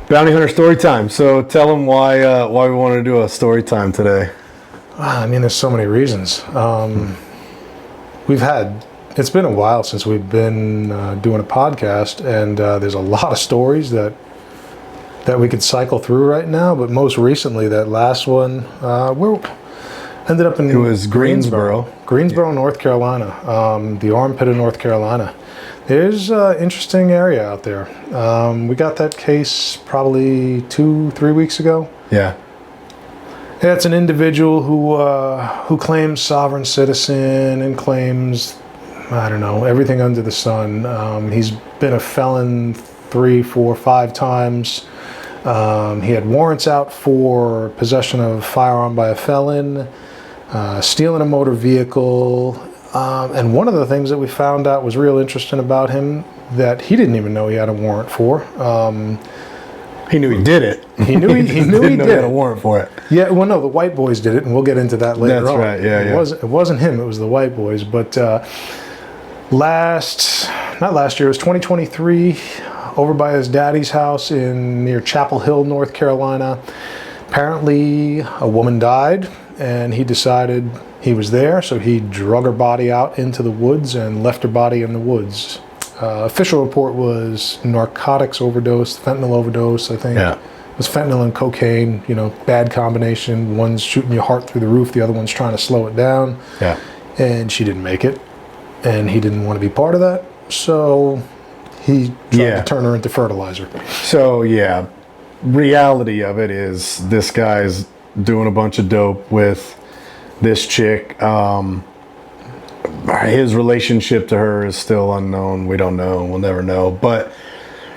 Bounty Hunter story time. So tell them why we want to do a story time today. I mean, there's so many reasons. It's been a while since we've been doing a podcast, and there's a lot of stories that we could cycle through right now. But most recently, that last one, we ended up in Greensboro, North Carolina, the armpit of North Carolina. There's an interesting area out there. We got that case probably 2-3 weeks ago. Yeah. It's an individual who claims sovereign citizen and claims, I don't know, everything under the sun. He's been a felon 3, 4, 5 times. He had warrants out for possession of a firearm by a felon, stealing a motor vehicle. And one of the things that we found out was real interesting about him that he didn't even know he had a warrant for. He knew he did it. He knew he did he had a warrant for it. Yeah, well, no, the white boys did it, and we'll get into that later on. That's right, yeah. It wasn't him, it was the white boys. But not last year, it was 2023, over by his daddy's house near Chapel Hill, North Carolina. Apparently, a woman died, and he decided he was there, so he drug her body out into the woods and left her body in the woods. Official report was narcotics overdose, fentanyl overdose, I think. Yeah. It was fentanyl and cocaine, bad combination. One's shooting your heart through the roof, the other one's trying to slow it down. Yeah. And she didn't make it, and he didn't want to be part of that, so he tried to turn her into fertilizer. So, yeah, reality of it is this guy's doing a bunch of dope with this chick. His relationship to her is still unknown. We don't know. We'll never know. But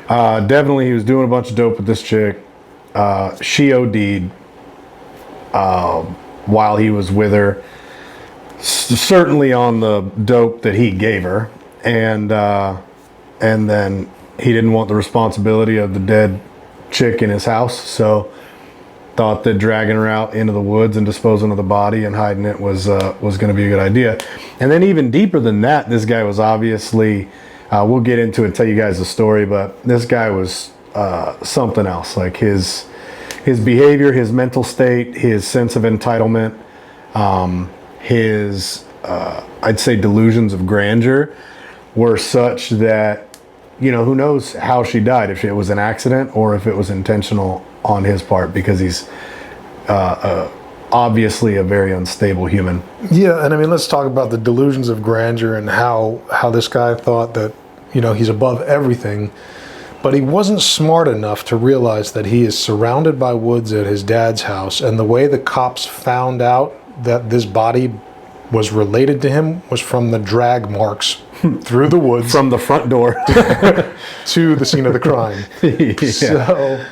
definitely he was doing a bunch of dope with this chick. She OD'd while he was with her. Certainly on the dope that he gave her. And then he didn't want the responsibility of the dead chick in his house. So thought that dragging her out into the woods and disposing of the body and hiding it was going to be a good idea. And then even deeper than that, this guy was obviously, we'll get into it, tell you guys the story, but this guy was something else. Like his behavior, his mental state, his sense of entitlement, his I'd say delusions of grandeur were such that, who knows how she died, if it was an accident or if it was intentional on his part, because he's obviously a very unstable human. Yeah, and I mean, let's talk about the delusions of grandeur and how this guy thought that, he's above everything, but he wasn't smart enough to realize that he is surrounded by woods at his dad's house, and the way the cops found out that this body was related to him was from the drag marks through the woods. From the front door to the scene of the crime. Yeah.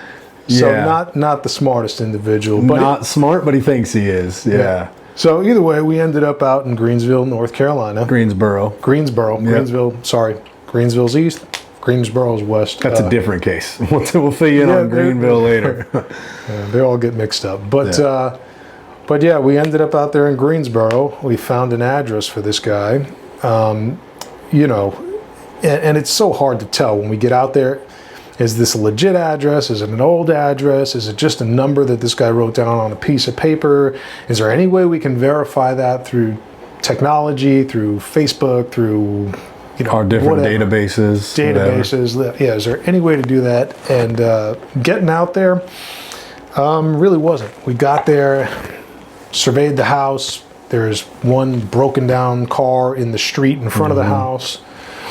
So not the smartest individual. But not smart, but he thinks he is. Yeah. So either way, we ended up out in Greensville, North Carolina. Greensboro. Yep. Greensville's east, Greensboro's west. That's a different case. We'll fill you in on Greenville later. They all get mixed up. But yeah, we ended up out there in Greensboro. We found an address for this guy. And it's so hard to tell when we get out there. Is this a legit address? Is it an old address? Is it just a number that this guy wrote down on a piece of paper? Is there any way we can verify that through technology, through Facebook, through our different databases? Whatever. Yeah, is there any way to do that? And getting out there really wasn't. We got there, surveyed the house. There's one broken down car in the street in front of the house.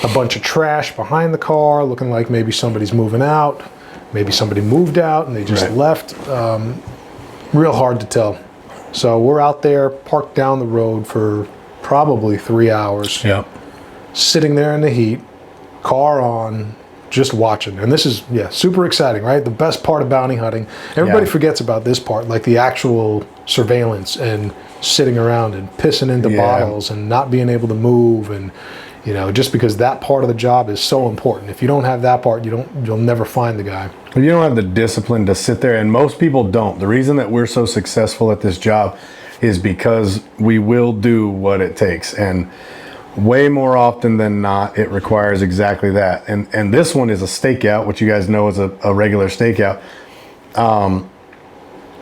A bunch of trash behind the car, looking like maybe somebody's moving out. Maybe somebody moved out and they just left. Real hard to tell. So we're out there, parked down the road for probably 3 hours. Yep. Sitting there in the heat, car on, just watching. And this is, super exciting, right? The best part of bounty hunting. Everybody forgets about this part, like the actual surveillance and sitting around and pissing into bottles and not being able to move, and just because that part of the job is so important. If you don't have that part, you'll never find the guy. If you don't have the discipline to sit there, and most people don't. The reason that we're so successful at this job is because we will do what it takes. And way more often than not, it requires exactly that. And this one is a stakeout, which you guys know is a regular stakeout.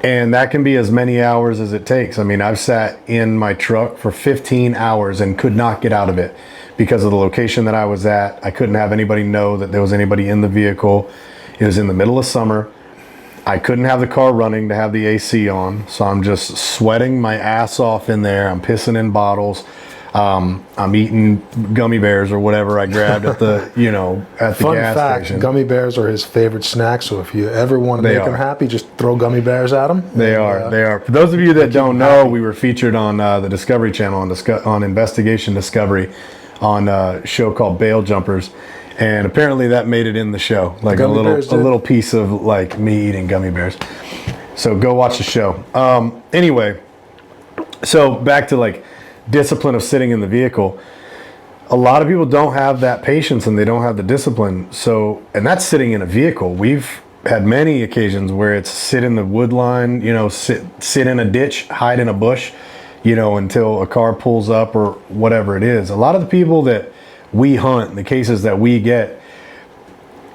And that can be as many hours as it takes. I mean, I've sat in my truck for 15 hours and could not get out of it because of the location that I was at. I couldn't have anybody know that there was anybody in the vehicle. It was in the middle of summer. I couldn't have the car running to have the AC on. So I'm just sweating my ass off in there. I'm pissing in bottles. I'm eating gummy bears or whatever I grabbed at the, at the Fun gas fact, station. gummy bears are his favorite snack, so if you ever want to make him happy, just throw gummy bears at him. They are. For those of you that don't know, we were featured on the Discovery Channel on Investigation Discovery on a show called Bail Jumpers. And apparently that made it in the show, like a little piece of like me eating gummy bears. So go watch the show. Anyway, so back to like discipline of sitting in the vehicle. A lot of people don't have that patience and they don't have the discipline. So, and that's sitting in a vehicle. We've had many occasions where it's sit in the wood line, sit in a ditch, hide in a bush, until a car pulls up or whatever it is. A lot of the people that we hunt, the cases that we get,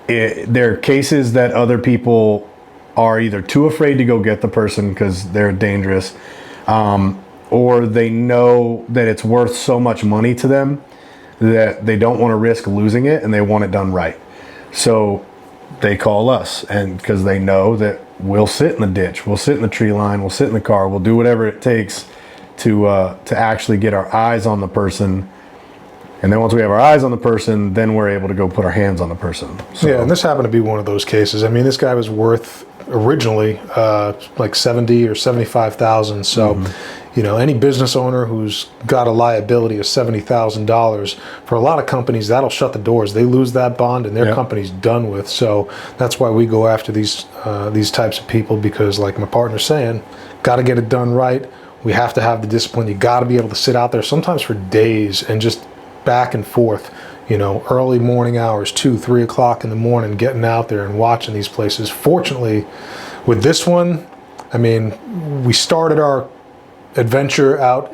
they're cases that other people are either too afraid to go get the person because they're dangerous, or they know that it's worth so much money to them that they don't want to risk losing it and they want it done right. So they call us, and because they know that we'll sit in the ditch, we'll sit in the tree line, we'll sit in the car, we'll do whatever it takes to actually get our eyes on the person. And then once we have our eyes on the person, then we're able to go put our hands on the person. So, yeah, and this happened to be one of those cases. I mean, this guy was worth originally like 70 or 75,000. So, any business owner who's got a liability of $70,000, for a lot of companies, that'll shut the doors. They lose that bond, and their company's done with. So that's why we go after these types of people, because, like my partner's saying, got to get it done right. We have to have the discipline. You got to be able to sit out there sometimes for days and just back and forth, early morning hours, 2, 3 o'clock in the morning, getting out there and watching these places. Fortunately, with this one, I mean, we started our adventure out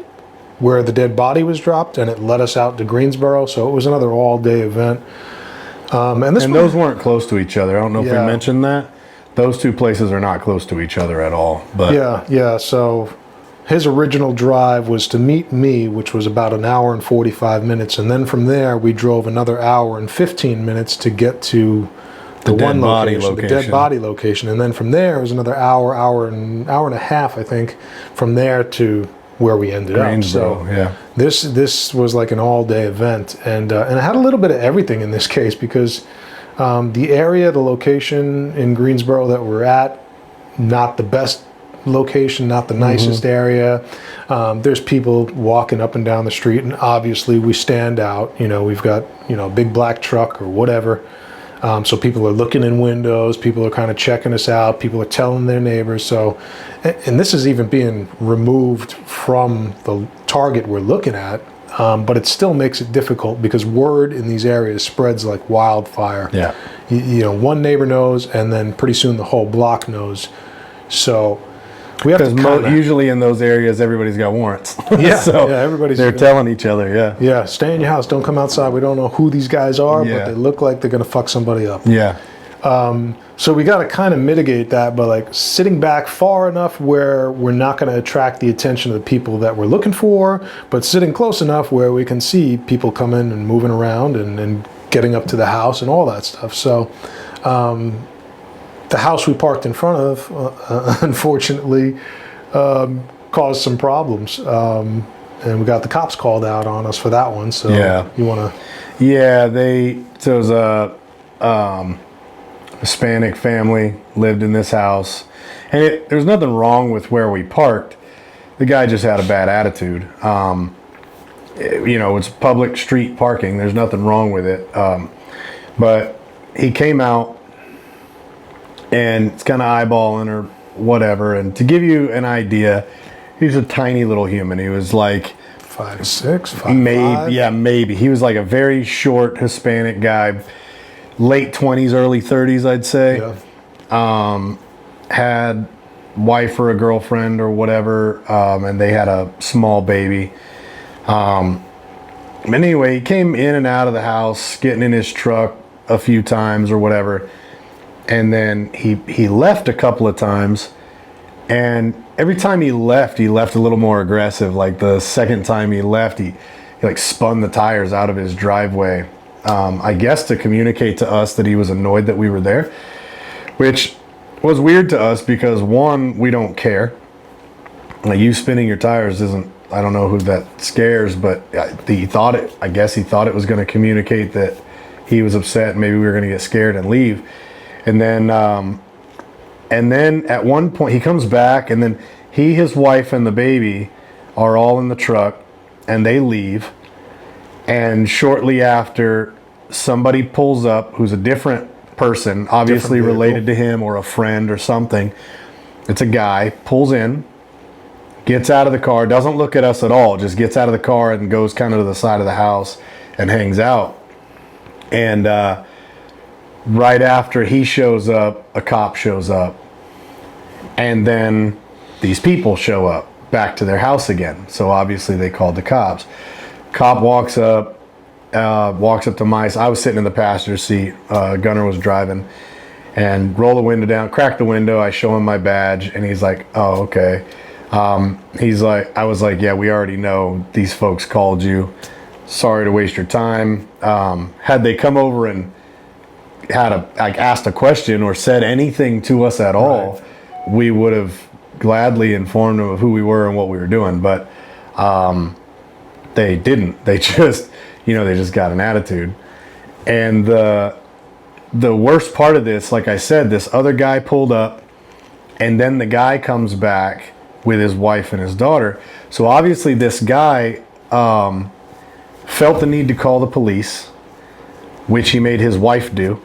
where the dead body was dropped, and it led us out to Greensboro, so it was another all-day event. And those weren't close to each other. I don't know if we mentioned that. Those two places are not close to each other at all. But yeah. So his original drive was to meet me, which was about an hour and 45 minutes. And then from there, we drove another hour and 15 minutes to get to the dead body location. And then from there, it was another hour and a half, I think, from there to where we ended up. So this was like an all-day event. And it had a little bit of everything in this case, because the area, the location in Greensboro that we're at, not the best location, not the nicest area. There's people walking up and down the street, and obviously we stand out. We've got a big black truck or whatever, so people are looking in windows, people are kind of checking us out, people are telling their neighbors. So, and this is even being removed from the target we're looking at, but it still makes it difficult because word in these areas spreads like wildfire. One neighbor knows, and then pretty soon the whole block knows. So we have to usually in those areas, everybody's got warrants. Everybody's. They're telling each other. Yeah, stay in your house. Don't come outside. We don't know who these guys are, but they look like they're gonna fuck somebody up. So we got to kind of mitigate that by like sitting back far enough where we're not going to attract the attention of the people that we're looking for, but sitting close enough where we can see people coming and moving around and getting up to the house and all that stuff. So. The house we parked in front of, unfortunately, caused some problems, and we got the cops called out on us for that one. So you want to? Yeah, so it was a Hispanic family lived in this house, and there's nothing wrong with where we parked. The guy just had a bad attitude. It's public street parking. There's nothing wrong with it, but he came out. And it's kind of eyeballing or whatever. And to give you an idea, he's a tiny little human. He was like 5'6", 5'5". Maybe. He was like a very short Hispanic guy, late 20s, early 30s, I'd say. Had wife or a girlfriend or whatever, and they had a small baby. But anyway, he came in and out of the house, getting in his truck a few times or whatever. And then he left a couple of times. And every time he left a little more aggressive. Like the second time he left, he like spun the tires out of his driveway. I guess to communicate to us that he was annoyed that we were there, which was weird to us because one, we don't care. Like you spinning your tires isn't, I don't know who that scares, but I guess he thought it was going to communicate that he was upset and maybe we were going to get scared and leave. And then at one point he comes back, and then he, his wife, and the baby are all in the truck, and they leave. And shortly after, somebody pulls up who's a different person, obviously related to him or a friend or something. It's a guy, pulls in, gets out of the car, doesn't look at us at all, just gets out of the car and goes kind of to the side of the house and hangs out. And right after he shows up, a cop shows up. And then these people show up back to their house again. So obviously they called the cops. Cop walks up to my side. I was sitting in the passenger seat. Gunner was driving. And roll the window down, crack the window. I show him my badge, and he's like, "Oh, okay." I was like, "Yeah, we already know these folks called you. Sorry to waste your time." Had they come over and asked a question or said anything to us at all, we would have gladly informed them of who we were and what we were doing. But they didn't. They just, they just got an attitude. And the worst part of this, like I said, this other guy pulled up, and then the guy comes back with his wife and his daughter. So obviously this guy felt the need to call the police, which he made his wife do,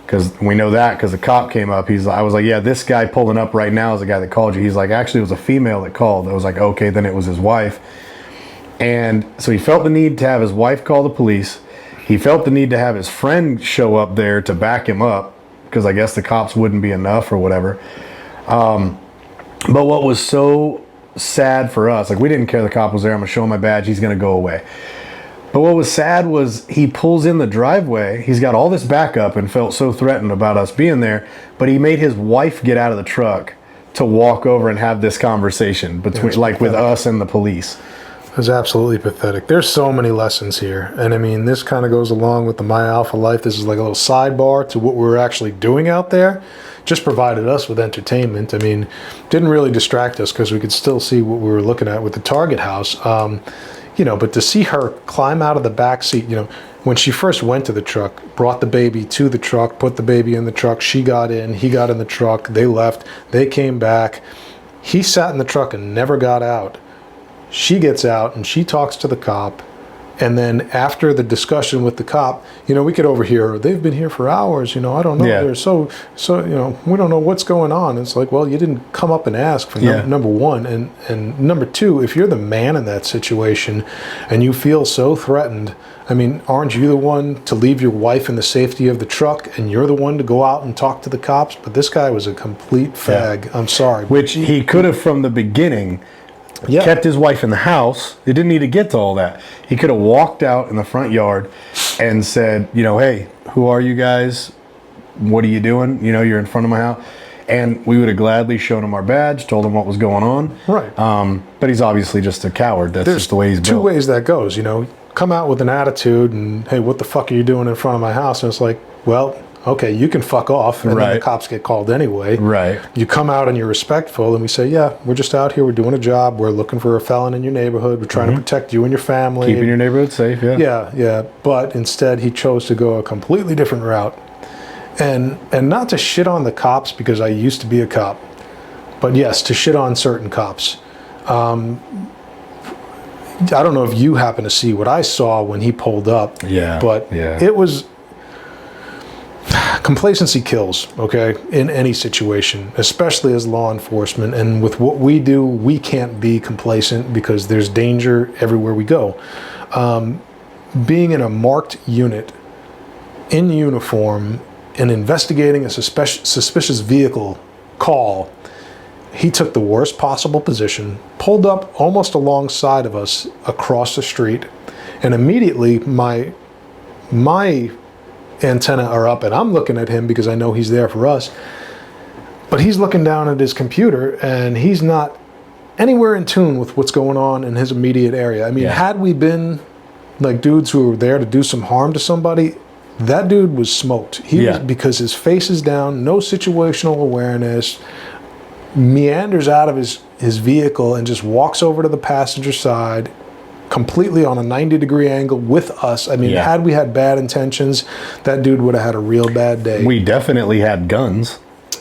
because we know that because the cop came up. I was like, "Yeah, this guy pulling up right now is the guy that called you." He's like, "Actually, it was a female that called." I was like, "Okay, then it was his wife." And so he felt the need to have his wife call the police. He felt the need to have his friend show up there to back him up, because I guess the cops wouldn't be enough or whatever. But what was so sad for us, like we didn't care the cop was there. I'm going to show him my badge. He's going to go away. But what was sad was he pulls in the driveway. He's got all this backup and felt so threatened about us being there. But he made his wife get out of the truck to walk over and have this conversation between, with us and the police. It was absolutely pathetic. There's so many lessons here. And I mean, this kind of goes along with the My Alpha Life. This is like a little sidebar to what we were actually doing out there. Just provided us with entertainment. I mean, didn't really distract us because we could still see what we were looking at with the target house. But to see her climb out of the back seat, when she first went to the truck, brought the baby to the truck, put the baby in the truck, she got in, he got in the truck, they left, they came back. He sat in the truck and never got out. She gets out and she talks to the cop. And then after the discussion with the cop, we could overhear, "They've been here for hours, I don't know. Yeah. They're so, we don't know what's going on." It's like, well, you didn't come up and ask for number one. And number two, if you're the man in that situation and you feel so threatened, I mean, aren't you the one to leave your wife in the safety of the truck, and you're the one to go out and talk to the cops? But this guy was a complete fag. Yeah. I'm sorry. Which he could have from the beginning. Yeah. Kept his wife in the house. It didn't need to get to all that. He could have walked out in the front yard and said, "Hey, who are you guys? What are you doing? You're in front of my house." And we would have gladly shown him our badge, told him what was going on. Right. But he's obviously just a coward. That's just the way he's built. Two ways that goes, come out with an attitude and, "Hey, what the fuck are you doing in front of my house?" And it's like, well, okay, you can fuck off, and then the cops get called anyway. Right. You come out and you're respectful, and we say, "Yeah, we're just out here. We're doing a job. We're looking for a felon in your neighborhood. We're trying to protect you and your family. Keeping your neighborhood safe, yeah. Yeah. But instead, he chose to go a completely different route. And not to shit on the cops, because I used to be a cop, but yes, to shit on certain cops. I don't know if you happen to see what I saw when he pulled up. Yeah. But it was... Complacency kills, okay, in any situation, especially as law enforcement. And with what we do, we can't be complacent because there's danger everywhere we go. Being in a marked unit, in uniform, and investigating a suspicious vehicle call he took the worst possible position, pulled up almost alongside of us across the street, and immediately my antenna are up, and I'm looking at him because I know he's there for us. But he's looking down at his computer, and he's not anywhere in tune with what's going on in his immediate area. I mean, had we been like dudes who were there to do some harm to somebody, that dude was smoked. He was, because his face is down, no situational awareness, meanders out of his vehicle and just walks over to the passenger side completely on a 90-degree angle with us. I mean, had we had bad intentions, that dude would have had a real bad day. We definitely had guns.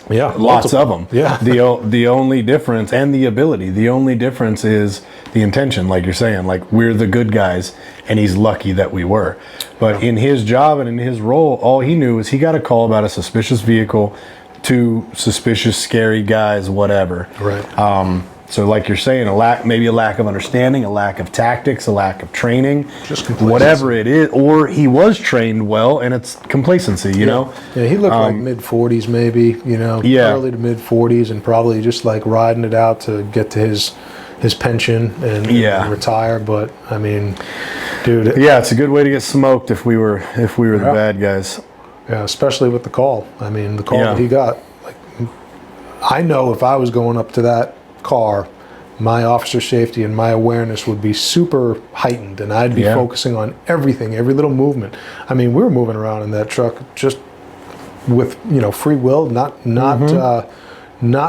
Yeah, lots of them. Yeah. The only difference, and the ability, the only difference is the intention, like you're saying. Like, we're the good guys, and he's lucky that we were. But in his job and in his role, all he knew is he got a call about a suspicious vehicle, 2 suspicious, scary guys, whatever. Right. So like you're saying, maybe a lack of understanding, a lack of tactics, a lack of training, just complacency. Whatever it is, or he was trained well and it's complacency, you know? Yeah, he looked like mid-40s maybe, early to mid-40s, and probably just like riding it out to get to his pension and retire. But I mean, dude. Yeah, it's a good way to get smoked if we were the bad guys. Yeah, especially with the call. I mean, the call that he got. Like, I know if I was going up to that car, my officer safety and my awareness would be super heightened, and I'd be focusing on everything, every little movement. I mean, we were moving around in that truck just with free will, not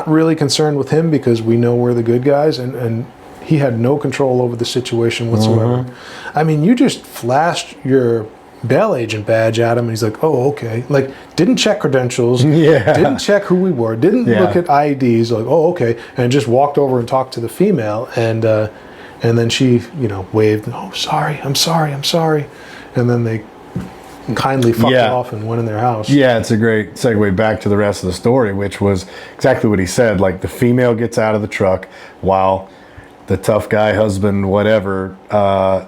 really concerned with him because we know we're the good guys, and he had no control over the situation whatsoever. I mean, you just flashed your bail agent badge at him, and he's like, "Oh, okay." Like, didn't check credentials, didn't check who we were, didn't look at IDs. Like, "Oh, okay," and just walked over and talked to the female, and then she, waved, "Oh, sorry, I'm sorry," and then they kindly fucked off and went in their house. Yeah, it's a great segue back to the rest of the story, which was exactly what he said. Like, the female gets out of the truck while the tough guy husband, whatever,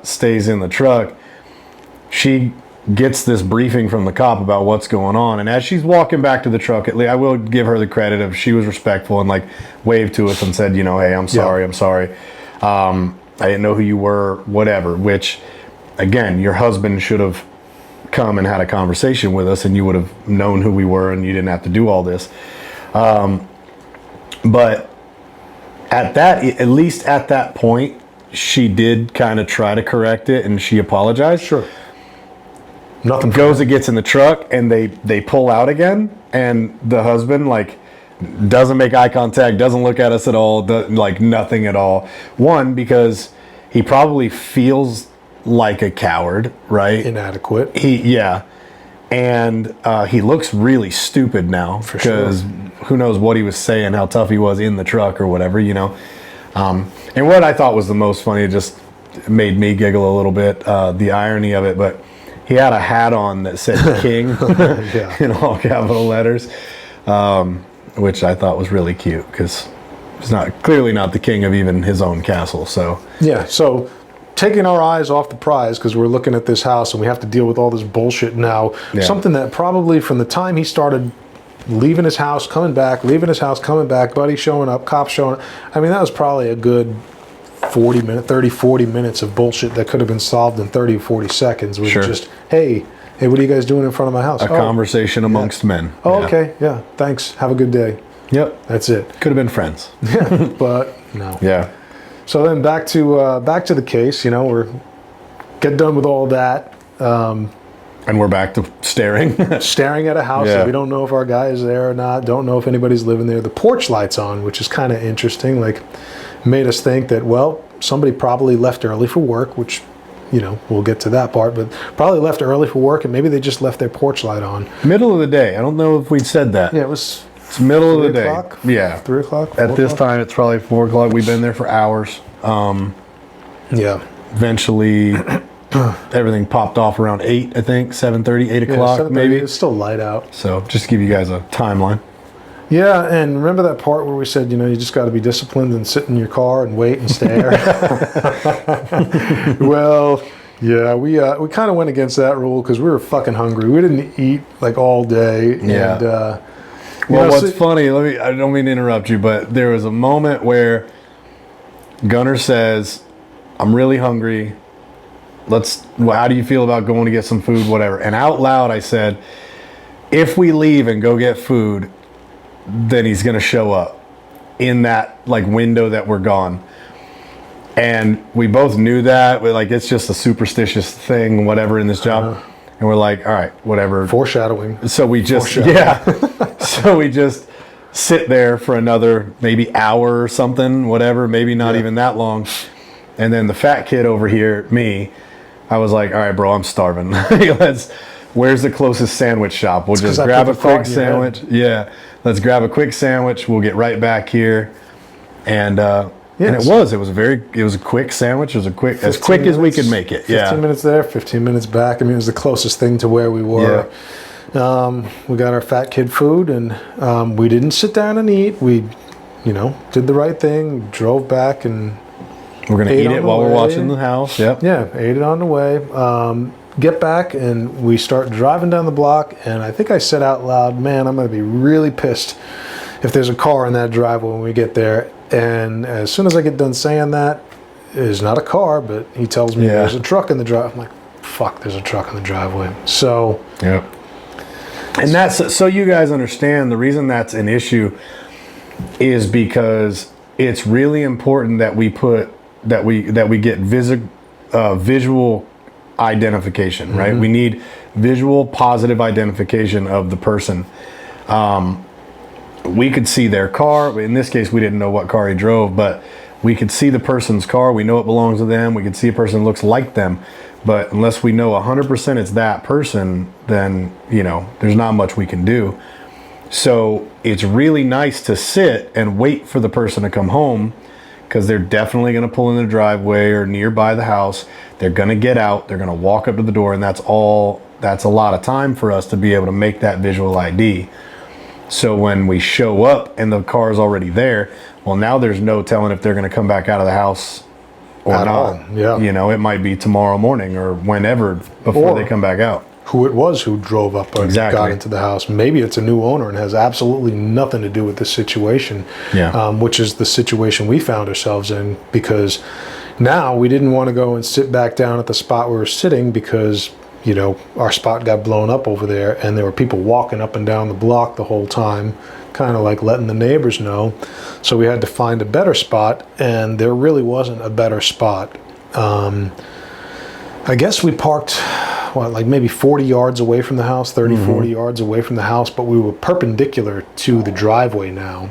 stays in the truck. She gets this briefing from the cop about what's going on, and as she's walking back to the truck, at least I will give her the credit of she was respectful and like waved to us and said, "Hey, I'm sorry, I didn't know who you were," whatever. Which, again, your husband should have come and had a conversation with us, and you would have known who we were, and you didn't have to do all this. But at least at that point, she did kind of try to correct it, and she apologized. Sure. Nothing goes, it gets in the truck, and they pull out again, and the husband doesn't make eye contact, doesn't look at us at all, nothing at all. One, because he probably feels like a coward, right? Inadequate. And he looks really stupid now, because who knows what he was saying, how tough he was in the truck or whatever, And what I thought was the most funny, it just made me giggle a little bit, the irony of it, but he had a hat on that said King in all capital letters, which I thought was really cute because he's clearly not the king of even his own castle. So so taking our eyes off the prize because we're looking at this house and we have to deal with all this bullshit now. Something that probably from the time he started leaving his house, coming back, buddy showing up, cops showing up. I mean, that was probably a good 40 minutes of bullshit that could have been solved in 30 or 40 seconds with just, hey, what are you guys doing in front of my house? A conversation amongst men. Okay, thanks, have a good day. Yep. That's it. Could have been friends. But no. So then back to the case, we're get done with all that. And we're back to staring at a house that we don't know if our guy is there or not, don't know if anybody's living there. The porch light's on, which is kind of interesting, made us think that, well, somebody probably left early for work, which, we'll get to that part, but probably left early for work, and maybe they just left their porch light on. Middle of the day. I don't know if we'd said that. It's middle of the day. 3 o'clock? At this time, it's probably 4 o'clock. We've been there for hours. Eventually, everything popped off around 8, I think, 7:30, 8 o'clock, maybe. It's still light out. So just to give you guys a timeline. Yeah, and remember that part where we said, you just got to be disciplined and sit in your car and wait and stare? Well, we kind of went against that rule because we were fucking hungry. We didn't eat all day. Well, what's funny, I don't mean to interrupt you, but there was a moment where Gunnar says, I'm really hungry. How do you feel about going to get some food, whatever? And out loud I said, if we leave and go get food, then he's going to show up in that like window that we're gone. And we both knew that. We're like, it's just a superstitious thing, whatever, in this job. And we're like, all right, whatever. Foreshadowing. So we just, so we just sit there for another maybe hour or something, whatever, maybe not even that long. And then the fat kid over here, me, I was like, all right, bro, I'm starving. Where's the closest sandwich shop? We'll just grab a quick sandwich. Yeah, let's grab a quick sandwich. We'll get right back here. And and it was a quick sandwich. It was as quick as we could make it. 15 minutes there, 15 minutes back. I mean, it was the closest thing to where we were. Yeah. We got our fat kid food, and we didn't sit down and eat. We, did the right thing, drove back, and we're going to eat it while we're watching the house. Yep. Yeah, ate it on the way. Get back, and we start driving down the block, and I think I said out loud, man, I'm going to be really pissed if there's a car in that driveway when we get there. And as soon as I get done saying that, there's not a car, but he tells me there's a truck in the driveway. I'm like, fuck, there's a truck in the driveway. So, yeah. And that's, so you guys understand, the reason that's an issue is because it's really important that we get visual identification, right? We need visual positive identification of the person. We could see their car. In this case, we didn't know what car he drove, but we could see the person's car. We know it belongs to them. We could see a person that looks like them. But unless we know 100% it's that person, then, there's not much we can do. So it's really nice to sit and wait for the person to come home, because they're definitely going to pull in the driveway or nearby the house. They're going to get out. They're going to walk up to the door, and that's a lot of time for us to be able to make that visual ID. So when we show up and the car is already there, well, now there's no telling if they're going to come back out of the house or at not. All. Yeah. It might be tomorrow morning or whenever before they come back out. Who it was who drove up and got into the house. Maybe it's a new owner and has absolutely nothing to do with this situation, which is the situation we found ourselves in, because now we didn't want to go and sit back down at the spot we were sitting because, our spot got blown up over there, and there were people walking up and down the block the whole time, kind of like letting the neighbors know. So we had to find a better spot, and there really wasn't a better spot. I guess we parked, maybe 40 yards away from the house, 30, 40 yards away from the house, but we were perpendicular to the driveway now.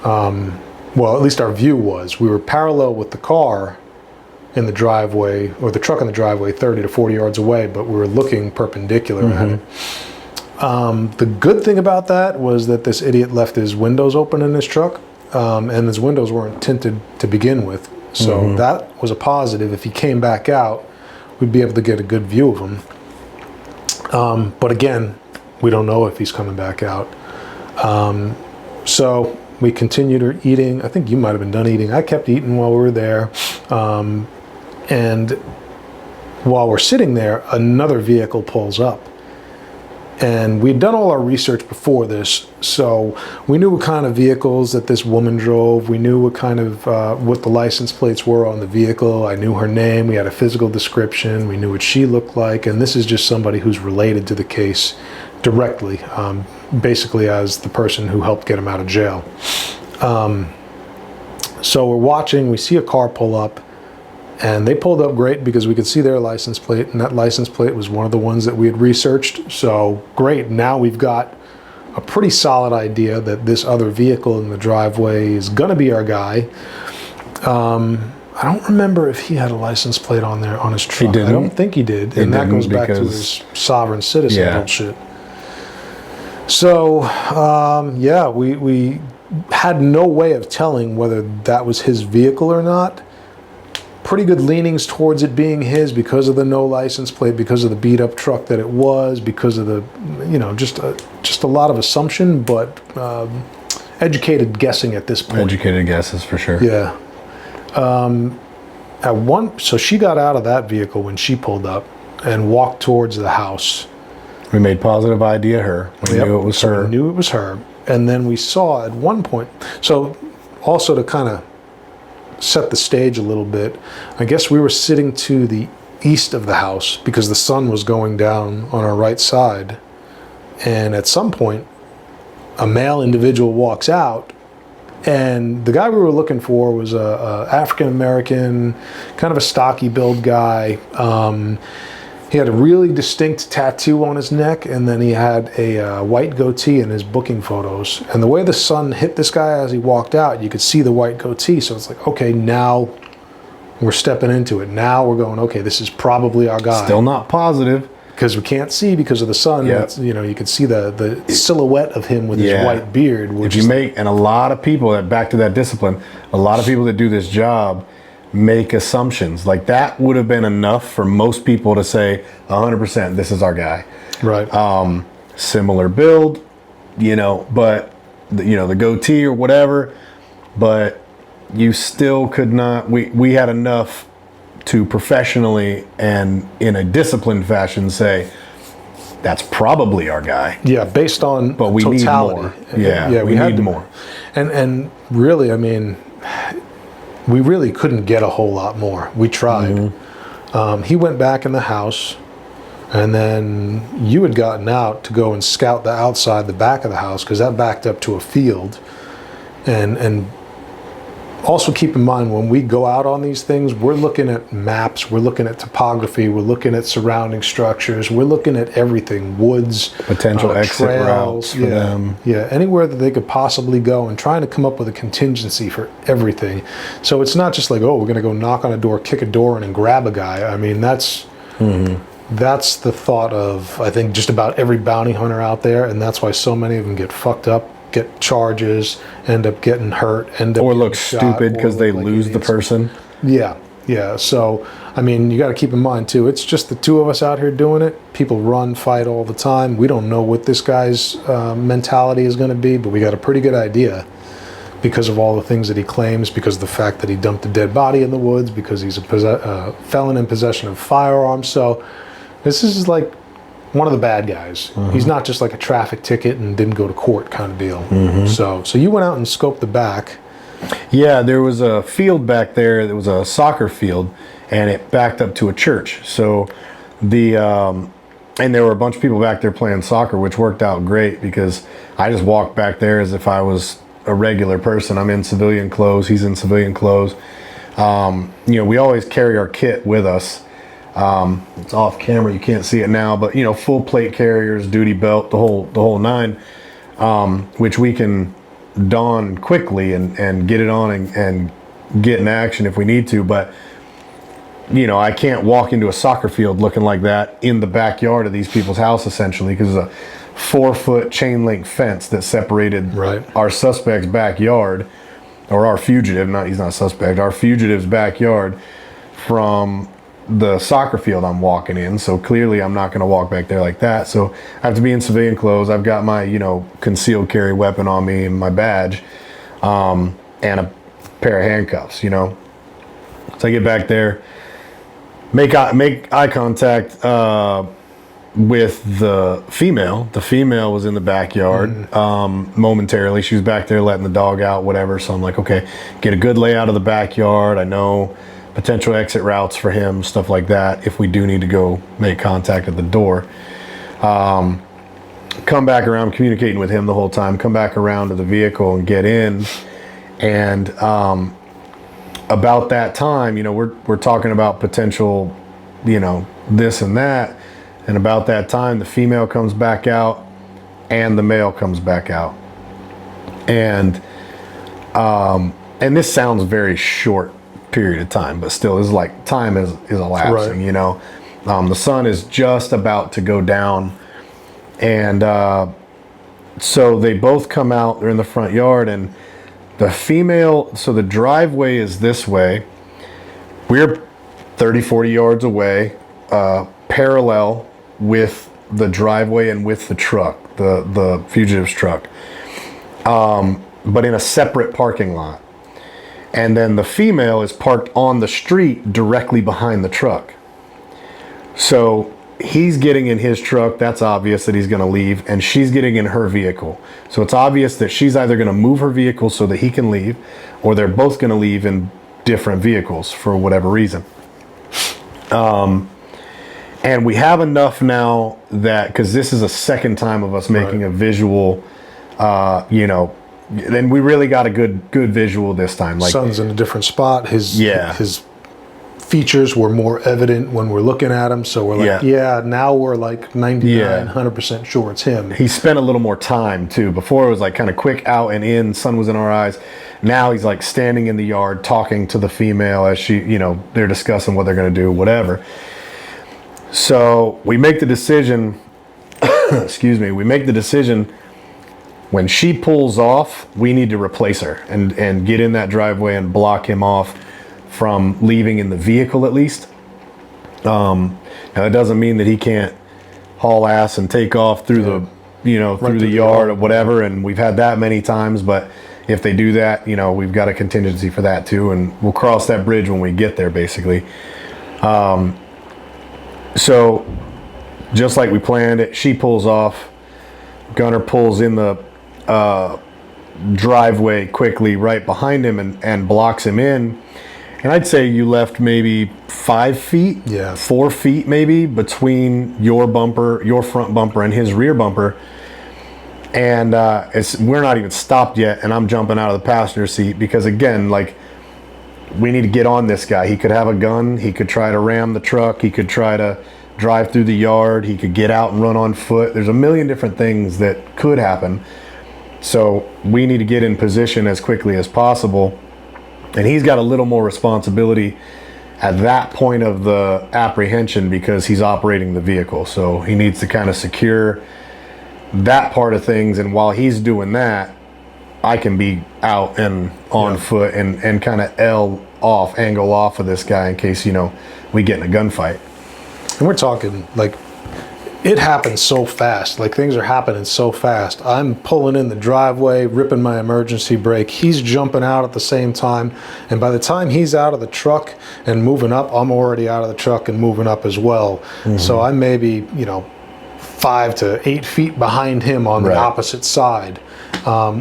At least our view was. We were parallel with the car in the driveway, or the truck in the driveway, 30 to 40 yards away, but we were looking perpendicular at it. The good thing about that was that this idiot left his windows open in his truck, and his windows weren't tinted to begin with. So that was a positive. If he came back out, we'd be able to get a good view of him. But again, we don't know if he's coming back out. So we continued eating. I think you might have been done eating. I kept eating while we were there. And while we're sitting there, another vehicle pulls up. And we'd done all our research before this, so we knew what kind of vehicles that this woman drove. We knew what kind of, what the license plates were on the vehicle. I knew her name. We had a physical description. We knew what she looked like. And this is just somebody who's related to the case directly, basically as the person who helped get him out of jail. So we're watching. We see a car pull up. And they pulled up great because we could see their license plate, and that license plate was one of the ones that we had researched. So great, now we've got a pretty solid idea that this other vehicle in the driveway is gonna be our guy. I don't remember if he had a license plate on there on his truck. He didn't. I don't think he did, and that goes back to his sovereign citizen bullshit. So we had no way of telling whether that was his vehicle or not. Pretty good leanings towards it being his because of the no license plate, because of the beat up truck that it was, because of the, just a lot of assumption, but educated guessing at this point. Educated guesses for sure. Yeah. So she got out of that vehicle when she pulled up and walked towards the house. We made positive ID of her. We knew it was her. We knew it was her. And then we saw at one point, so also to kind of set the stage a little bit, I guess we were sitting to the east of the house because the sun was going down on our right side. And at some point, a male individual walks out, and the guy we were looking for was a African-American, kind of a stocky build guy. He had a really distinct tattoo on his neck, and then he had a white goatee in his booking photos. And the way the sun hit this guy as he walked out, you could see the white goatee. So it's like, okay, now we're stepping into it. Now we're going, okay, this is probably our guy. Still not positive. Because we can't see because of the sun. Yep. It's, you know, you could see the silhouette of him with his white beard. If you make, and a lot of people, that back to that discipline, a lot of people that do this job make assumptions. Like that would have been enough for most people to say 100% this is our guy. Right. Similar build, you know, but the goatee or whatever, but you still could not, we had enough to professionally and in a disciplined fashion say that's probably our guy. Yeah, based on but we totality. Need more. Yeah, we need more. And really, I mean, we really couldn't get a whole lot more. We tried. Mm-hmm. He went back in the house, and then you had gotten out to go and scout the outside, the back of the house, because that backed up to a field. And also keep in mind, when we go out on these things, we're looking at maps, we're looking at topography, we're looking at surrounding structures, we're looking at everything, woods, potential exit trails, routes for them. Yeah, anywhere that they could possibly go, and trying to come up with a contingency for everything. So it's not just like, oh, we're going to go knock on a door, kick a door in and grab a guy. I mean, that's the thought of, I think, just about every bounty hunter out there, and that's why so many of them get fucked up, get charges, end up getting hurt, or look stupid because they lose the person. Yeah. So, I mean, you got to keep in mind too, it's just the two of us out here doing it. People run, fight all the time. We don't know what this guy's mentality is going to be, but we got a pretty good idea because of all the things that he claims, because of the fact that he dumped a dead body in the woods, because he's a felon in possession of firearms. So this is like one of the bad guys. Mm-hmm. He's not just like a traffic ticket and didn't go to court kind of deal. Mm-hmm. So you went out and scoped the back. Yeah, there was a field back there. There was a soccer field, and it backed up to a church. So and there were a bunch of people back there playing soccer, which worked out great because I just walked back there as if I was a regular person. I'm in civilian clothes. He's in civilian clothes. We always carry our kit with us. It's off camera, you can't see it now, but full plate carriers, duty belt, the whole nine, which we can don quickly and get it on and get in action if we need to. But I can't walk into a soccer field looking like that in the backyard of these people's house, essentially, because there's a 4-foot chain link fence that separated our suspect's backyard, or our fugitive, he's not a suspect, our fugitive's backyard from the soccer field I'm walking in. So clearly I'm not going to walk back there like that. So I have to be in civilian clothes. I've got my, concealed carry weapon on me and my badge, and a pair of handcuffs, So I get back there, make eye contact with the female. The female was in the backyard momentarily. She was back there letting the dog out, whatever. So I'm like, okay, get a good layout of the backyard. I know potential exit routes for him, stuff like that, if we do need to go make contact at the door. Come back around, communicating with him the whole time, come back around to the vehicle and get in. And about that time, we're talking about potential, this and that. And about that time, the female comes back out and the male comes back out. And this sounds very short period of time, but still, is like time is elapsing. The sun is just about to go down, and so they both come out. They're in the front yard, and the female, so the driveway is this way, we're 30-40 yards away, parallel with the driveway and with the truck, the fugitive's truck, but in a separate parking lot. And then the female is parked on the street directly behind the truck. So he's getting in his truck. That's obvious that he's going to leave, and she's getting in her vehicle. So it's obvious that she's either going to move her vehicle so that he can leave, or they're both going to leave in different vehicles for whatever reason. And we have enough now that, because this is a second time of us making a visual, then we really got a good visual this time. Like, sun's in a different spot. His features were more evident when we're looking at him. So we're like, now we're like 99, 100% sure it's him. He spent a little more time too. Before it was like kind of quick out and in, sun was in our eyes. Now he's like standing in the yard talking to the female as she, they're discussing what they're going to do, whatever. So we make the decision, we make the decision, when she pulls off, we need to replace her and get in that driveway and block him off from leaving in the vehicle at least. Now it doesn't mean that he can't haul ass and take off through the, through the yard or whatever. And we've had that many times, but if they do that, we've got a contingency for that too. And we'll cross that bridge when we get there, basically. So just like we planned it, she pulls off. Gunner pulls in the driveway quickly right behind him and blocks him in. And I'd say you left maybe 5 feet, 4 feet maybe, between your front bumper and his rear bumper. And we're not even stopped yet, and I'm jumping out of the passenger seat because, again, like, we need to get on this guy. He could have a gun. He could try to ram the truck. He could try to drive through the yard. He could get out and run on foot. There's a million different things that could happen. So we need to get in position as quickly as possible. And he's got a little more responsibility at that point of the apprehension because he's operating the vehicle. So he needs to kind of secure that part of things. And while he's doing that, I can be out and on foot and kind of angle off of this guy in case, we get in a gunfight. And we're talking, like, it happens so fast. Like, things are happening so fast. I'm pulling in the driveway, ripping my emergency brake. He's jumping out at the same time. And by the time he's out of the truck and moving up, I'm already out of the truck and moving up as well. Mm-hmm. So I'm maybe, 5 to 8 feet behind him on the opposite side.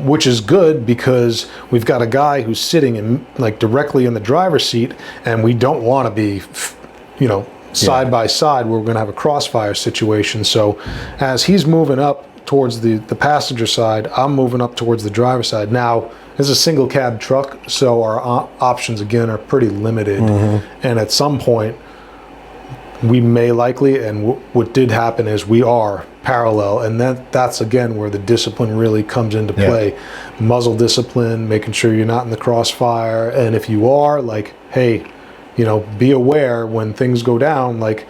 Which is good because we've got a guy who's sitting in, like, directly in the driver's seat, and we don't want to be, side by side where we're going to have a crossfire situation. So as he's moving up towards the passenger side, I'm moving up towards the driver's side. Now, it's a single cab truck, so our options, again, are pretty limited. Mm-hmm. And at some point, we may likely, and what did happen is we are parallel, and that's again where the discipline really comes into play. Muzzle discipline, making sure you're not in the crossfire, and if you are, like, hey, be aware when things go down. Like,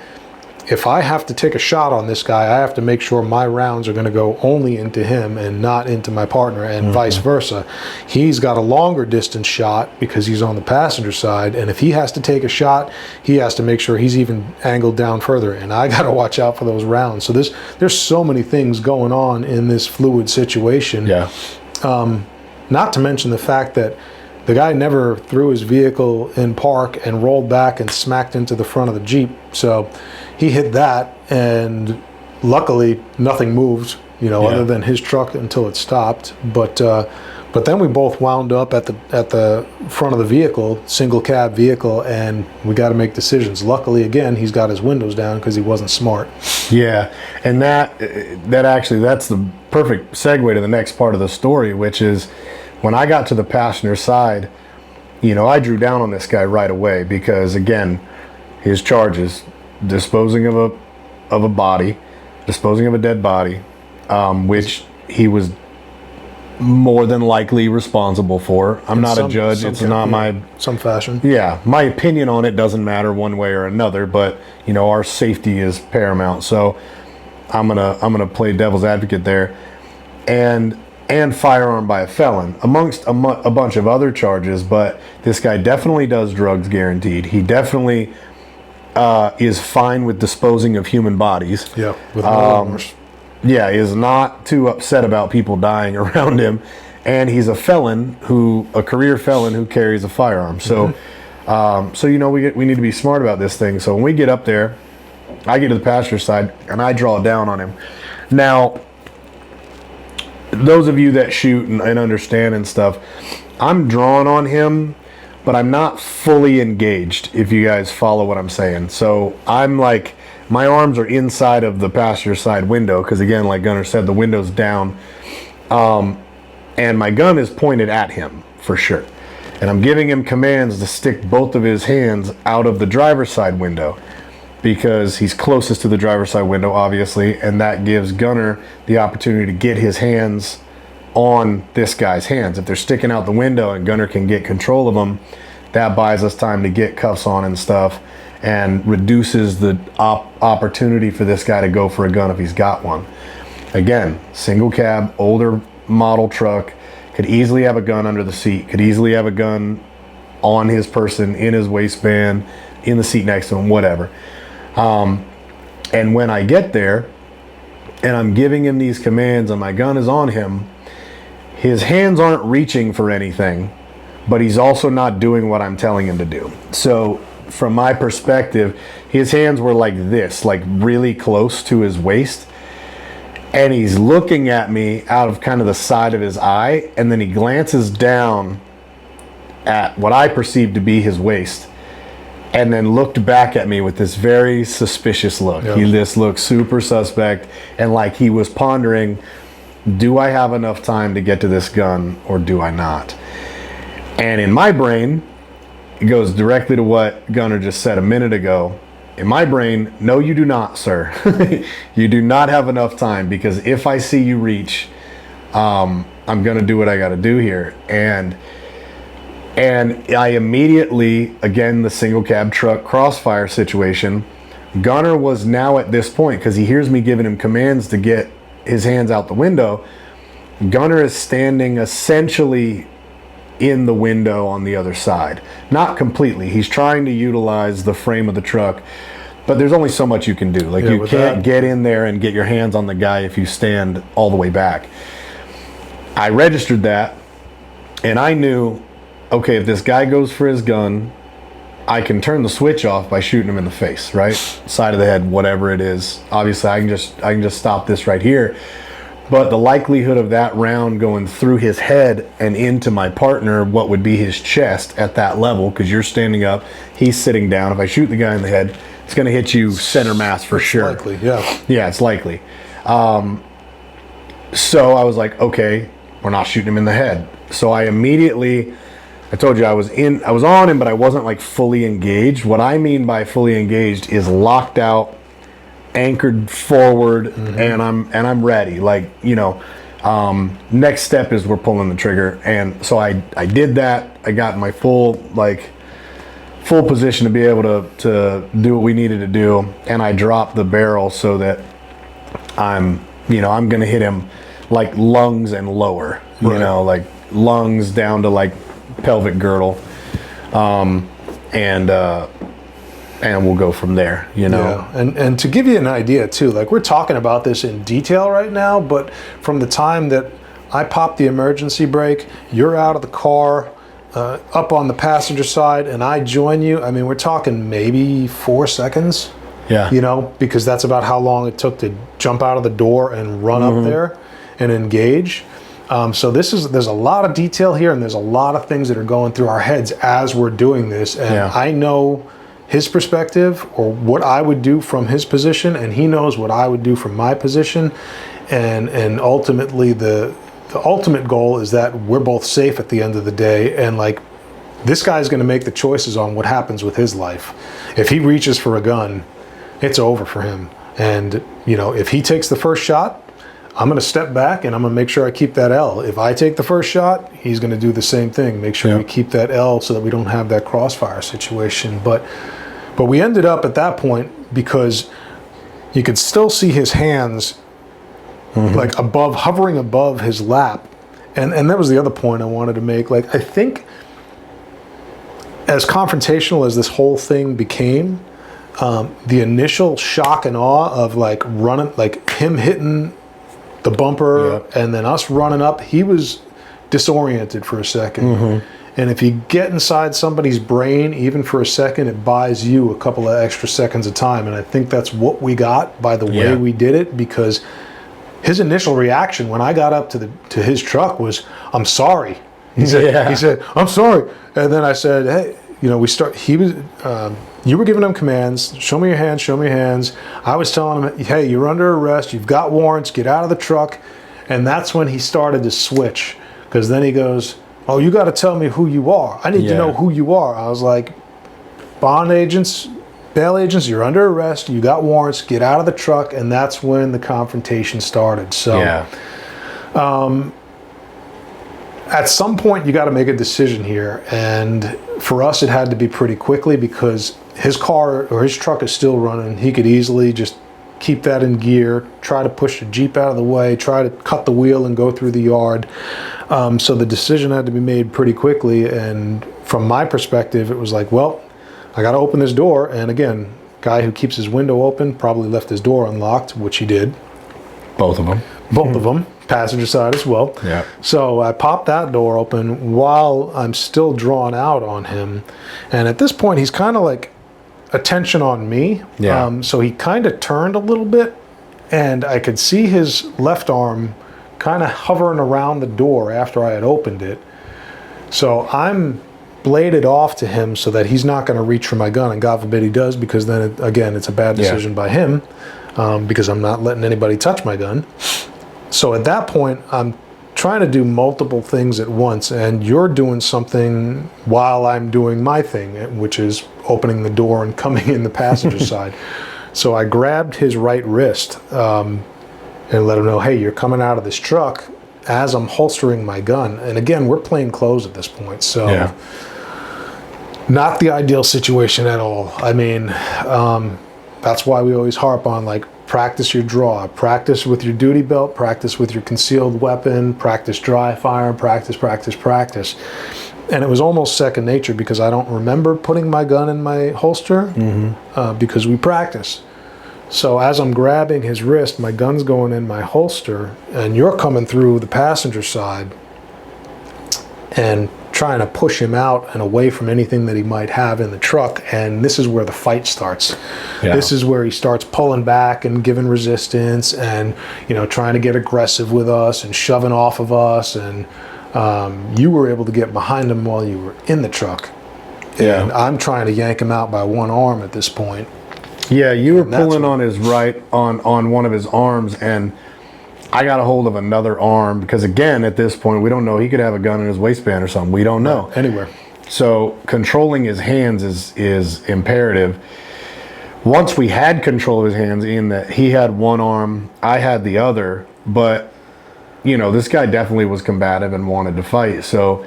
if I have to take a shot on this guy, I have to make sure my rounds are going to go only into him and not into my partner, and vice versa. He's got a longer distance shot because he's on the passenger side, and if he has to take a shot, he has to make sure he's even angled down further, and I got to watch out for those rounds. So there's so many things going on in this fluid situation. Not to mention the fact that the guy never threw his vehicle in park and rolled back and smacked into the front of the Jeep. So he hit that, and luckily nothing moved, other than his truck until it stopped. But then we both wound up at the front of the vehicle, single cab vehicle, and we got to make decisions. Luckily, again, he's got his windows down because he wasn't smart. Yeah, and that's the perfect segue to the next part of the story, which is, when I got to the passenger side, I drew down on this guy right away because, again, his charges: disposing of a body, disposing of a dead body, which he was more than likely responsible for. I'm not a judge. It's not some fashion. Yeah, my opinion on it doesn't matter one way or another, but our safety is paramount. So I'm gonna play devil's advocate there, and firearm by a felon, amongst a bunch of other charges. But this guy definitely does drugs, guaranteed. He definitely is fine with disposing of human bodies. Yeah, with murderers. Yeah, is not too upset about people dying around him, and he's a career felon who carries a firearm. So, we need to be smart about this thing. So when we get up there, I get to the passenger side and I draw down on him. Now, those of you that shoot and understand and stuff, I'm drawing on him, but I'm not fully engaged, if you guys follow what I'm saying. So I'm like, my arms are inside of the passenger side window, because again, like Gunnar said, the window's down, and my gun is pointed at him for sure. And I'm giving him commands to stick both of his hands out of the driver's side window, because he's closest to the driver's side window, obviously, and that gives Gunnar the opportunity to get his hands on this guy's hands. If they're sticking out the window and Gunnar can get control of them, that buys us time to get cuffs on and stuff, and reduces the opportunity for this guy to go for a gun if he's got one. Again, single cab, older model truck, could easily have a gun under the seat, could easily have a gun on his person, in his waistband, in the seat next to him, whatever. And when I get there and I'm giving him these commands and my gun is on him, his hands aren't reaching for anything, but he's also not doing what I'm telling him to do. So from my perspective, his hands were like this, like really close to his waist. And he's looking at me out of kind of the side of his eye, and then he glances down at what I perceive to be his waist, and then looked back at me with this very suspicious look. Yeah. He just looked super suspect, and like he was pondering, do I have enough time to get to this gun or do I not? And in my brain, it goes directly to what Gunnar just said a minute ago. In my brain, no, you do not, sir. You do not have enough time, because if I see you reach, I'm going to do what I got to do here. And I immediately, again, the single cab truck crossfire situation, Gunnar was now at this point, because he hears me giving him commands to get his hands out the window. Gunnar is standing essentially in the window on the other side. Not completely. He's trying to utilize the frame of the truck, but there's only so much you can do. Like, you can't get in there and get your hands on the guy if you stand all the way back. I registered that, and I knew, okay, if this guy goes for his gun, I can turn the switch off by shooting him in the face, right? Side of the head, whatever it is. Obviously, I can just stop this right here. But the likelihood of that round going through his head and into my partner, what would be his chest at that level, because you're standing up, he's sitting down. If I shoot the guy in the head, it's going to hit you center mass for sure. Likely, yeah. Yeah, it's likely. So I was like, okay, we're not shooting him in the head. So I immediately, I told you I was on him, but I wasn't like fully engaged. What I mean by fully engaged is locked out, anchored forward, and I'm ready. Like, you know, next step is we're pulling the trigger. And so I did that. I got in my full position to be able to do what we needed to do, and I dropped the barrel so that I'm gonna hit him like lungs and lower, you know, like lungs down to like pelvic girdle, and we'll go from there, you know. Yeah. And to give you an idea too, like, we're talking about this in detail right now, but from the time that I popped the emergency brake, you're out of the car, up on the passenger side, and I join you, I mean, we're talking maybe 4 seconds. Yeah. You know, because that's about how long it took to jump out of the door and run up there and engage. So there's a lot of detail here, and there's a lot of things that are going through our heads as we're doing this. And I know his perspective, or what I would do from his position, and he knows what I would do from my position. And ultimately the ultimate goal is that we're both safe at the end of the day. And like, this guy's going to make the choices on what happens with his life. If he reaches for a gun, it's over for him. And, you know, if he takes the first shot, I'm going to step back and I'm going to make sure I keep that L. If I take the first shot, he's going to do the same thing. Make sure we keep that L so that we don't have that crossfire situation. But we ended up at that point, because you could still see his hands like hovering above his lap. And that was the other point I wanted to make. Like, I think as confrontational as this whole thing became, the initial shock and awe of like running, like him hitting the bumper and then us running up, he was disoriented for a second. And if you get inside somebody's brain, even for a second, it buys you a couple of extra seconds of time. And I think that's what we got by the way we did it, because his initial reaction when I got up to his truck was, "I'm sorry." He said, "I'm sorry." And then I said, "Hey, you were giving him commands. Show me your hands, show me your hands." I was telling him, "Hey, you're under arrest. You've got warrants. Get out of the truck." And that's when he started to switch, because then he goes, "Oh, you got to tell me who you are. I need to know who you are." I was like, "Bond agents, bail agents, you're under arrest. You got warrants. Get out of the truck." And that's when the confrontation started. So, at some point, you got to make a decision here. And for us, it had to be pretty quickly, because his car or his truck is still running. He could easily just keep that in gear, try to push the Jeep out of the way, try to cut the wheel and go through the yard. So the decision had to be made pretty quickly. And from my perspective, it was like, well, I got to open this door. And again, guy who keeps his window open probably left his door unlocked, which he did. Both of them. Both of them. Passenger side as well. Yeah. So I popped that door open while I'm still drawn out on him. And at this point, he's kind of like attention on me. Yeah. So he kind of turned a little bit, and I could see his left arm kind of hovering around the door after I had opened it. So I'm bladed off to him so that he's not going to reach for my gun, and God forbid he does, because then, again, it's a bad decision by him, because I'm not letting anybody touch my gun. So at that point, I'm trying to do multiple things at once, and you're doing something while I'm doing my thing, which is opening the door and coming in the passenger side. So I grabbed his right wrist and let him know, "Hey, you're coming out of this truck," as I'm holstering my gun. And again, we're plain clothes at this point, so not the ideal situation at all. I mean, that's why we always harp on, like, practice your draw, practice with your duty belt, practice with your concealed weapon, practice dry fire, practice. And it was almost second nature, because I don't remember putting my gun in my holster, because we practice. So as I'm grabbing his wrist, my gun's going in my holster, and you're coming through the passenger side and trying to push him out and away from anything that he might have in the truck. And this is where the fight starts. This is where he starts pulling back and giving resistance, and trying to get aggressive with us and shoving off of us. And you were able to get behind him while you were in the truck. And I'm trying to yank him out by one arm at this point. Yeah, you were pulling on his on one of his arms, and I got a hold of another arm, because again, at this point, we don't know. He could have a gun in his waistband or something. We don't know. Anywhere. So controlling his hands is imperative. Once we had control of his hands, in that he had one arm, I had the other, but this guy definitely was combative and wanted to fight. So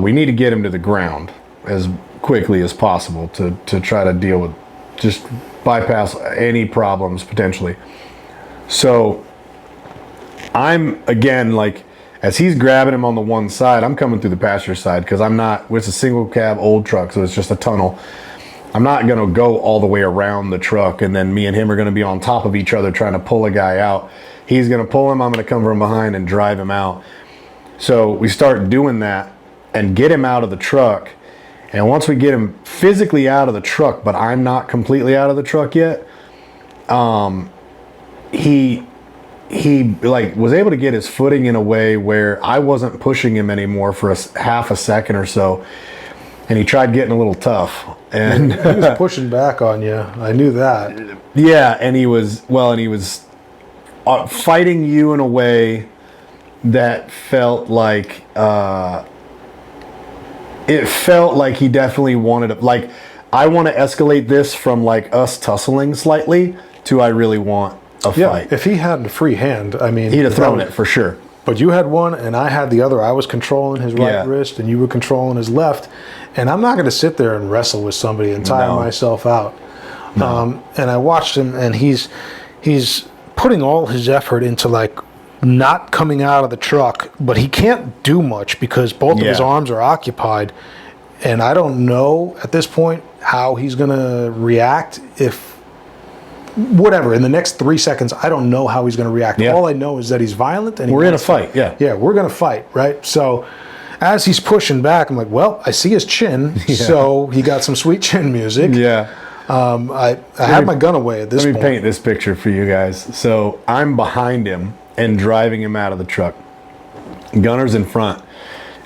we need to get him to the ground as quickly as possible to try to deal with, just bypass any problems potentially. So I'm, again, like, as he's grabbing him on the one side, I'm coming through the passenger side, because it's a single cab old truck, so it's just a tunnel. I'm not going to go all the way around the truck, and then me and him are going to be on top of each other trying to pull a guy out. He's going to pull him, I'm going to come from behind and drive him out. So we start doing that and get him out of the truck. And once we get him physically out of the truck, but I'm not completely out of the truck yet, he like was able to get his footing in a way where I wasn't pushing him anymore for half a second or so, and he tried getting a little tough, and he was pushing back on you. I knew that. Yeah, and he was fighting you in a way that felt like it felt like he definitely wanted to, like, I want to escalate this from like us tussling slightly to I really want a fight. If he had a free hand, I mean, he'd have thrown it for sure. But you had one and I had the other. I was controlling his right wrist and you were controlling his left. And I'm not going to sit there and wrestle with somebody and tire myself out. And I watched him, and he's putting all his effort into like not coming out of the truck, but he can't do much because both of his arms are occupied. And I don't know at this point how he's going to react whatever, in the next 3 seconds, I don't know how he's going to react. All I know is that he's violent. And we're in a fight, Yeah, we're going to fight, right? So as he's pushing back, I'm like, well, I see his chin, so he got some sweet chin music. Yeah. I had my gun away at this point. Let me paint this picture for you guys. So I'm behind him and driving him out of the truck. Gunner's in front.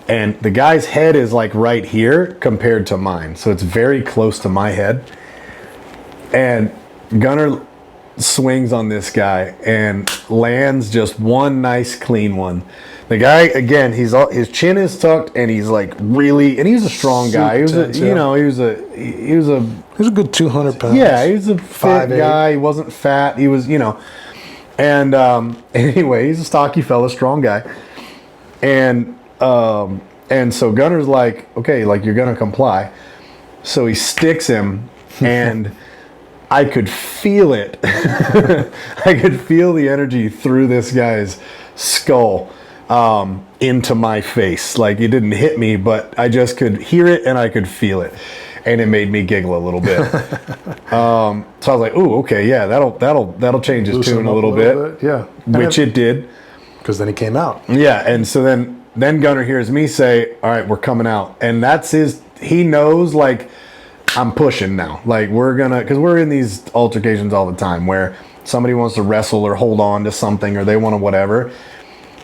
And the guy's head is like right here compared to mine. So it's very close to my head. And Gunner swings on this guy and lands just one nice clean one. The guy, again, his chin is tucked and he's like really, and he's a strong guy. He was a, you know, he was a good 200 pounds. Yeah, he was a fit guy. He wasn't fat. He was, you know, and anyway, he's a stocky fella, strong guy. And so Gunner's like, okay, like you're gonna comply. So he sticks him, and I could feel it. I could feel the energy through this guy's skull into my face. Like it didn't hit me, but I just could hear it and I could feel it, and it made me giggle a little bit. So I was like, "Ooh, okay, yeah, that'll change his tune a little bit." Yeah, which it did. Because then he came out. Yeah, and so then Gunner hears me say, "All right, we're coming out," and that's he knows, like, I'm pushing now. Like, because we're in these altercations all the time where somebody wants to wrestle or hold on to something or they want to whatever.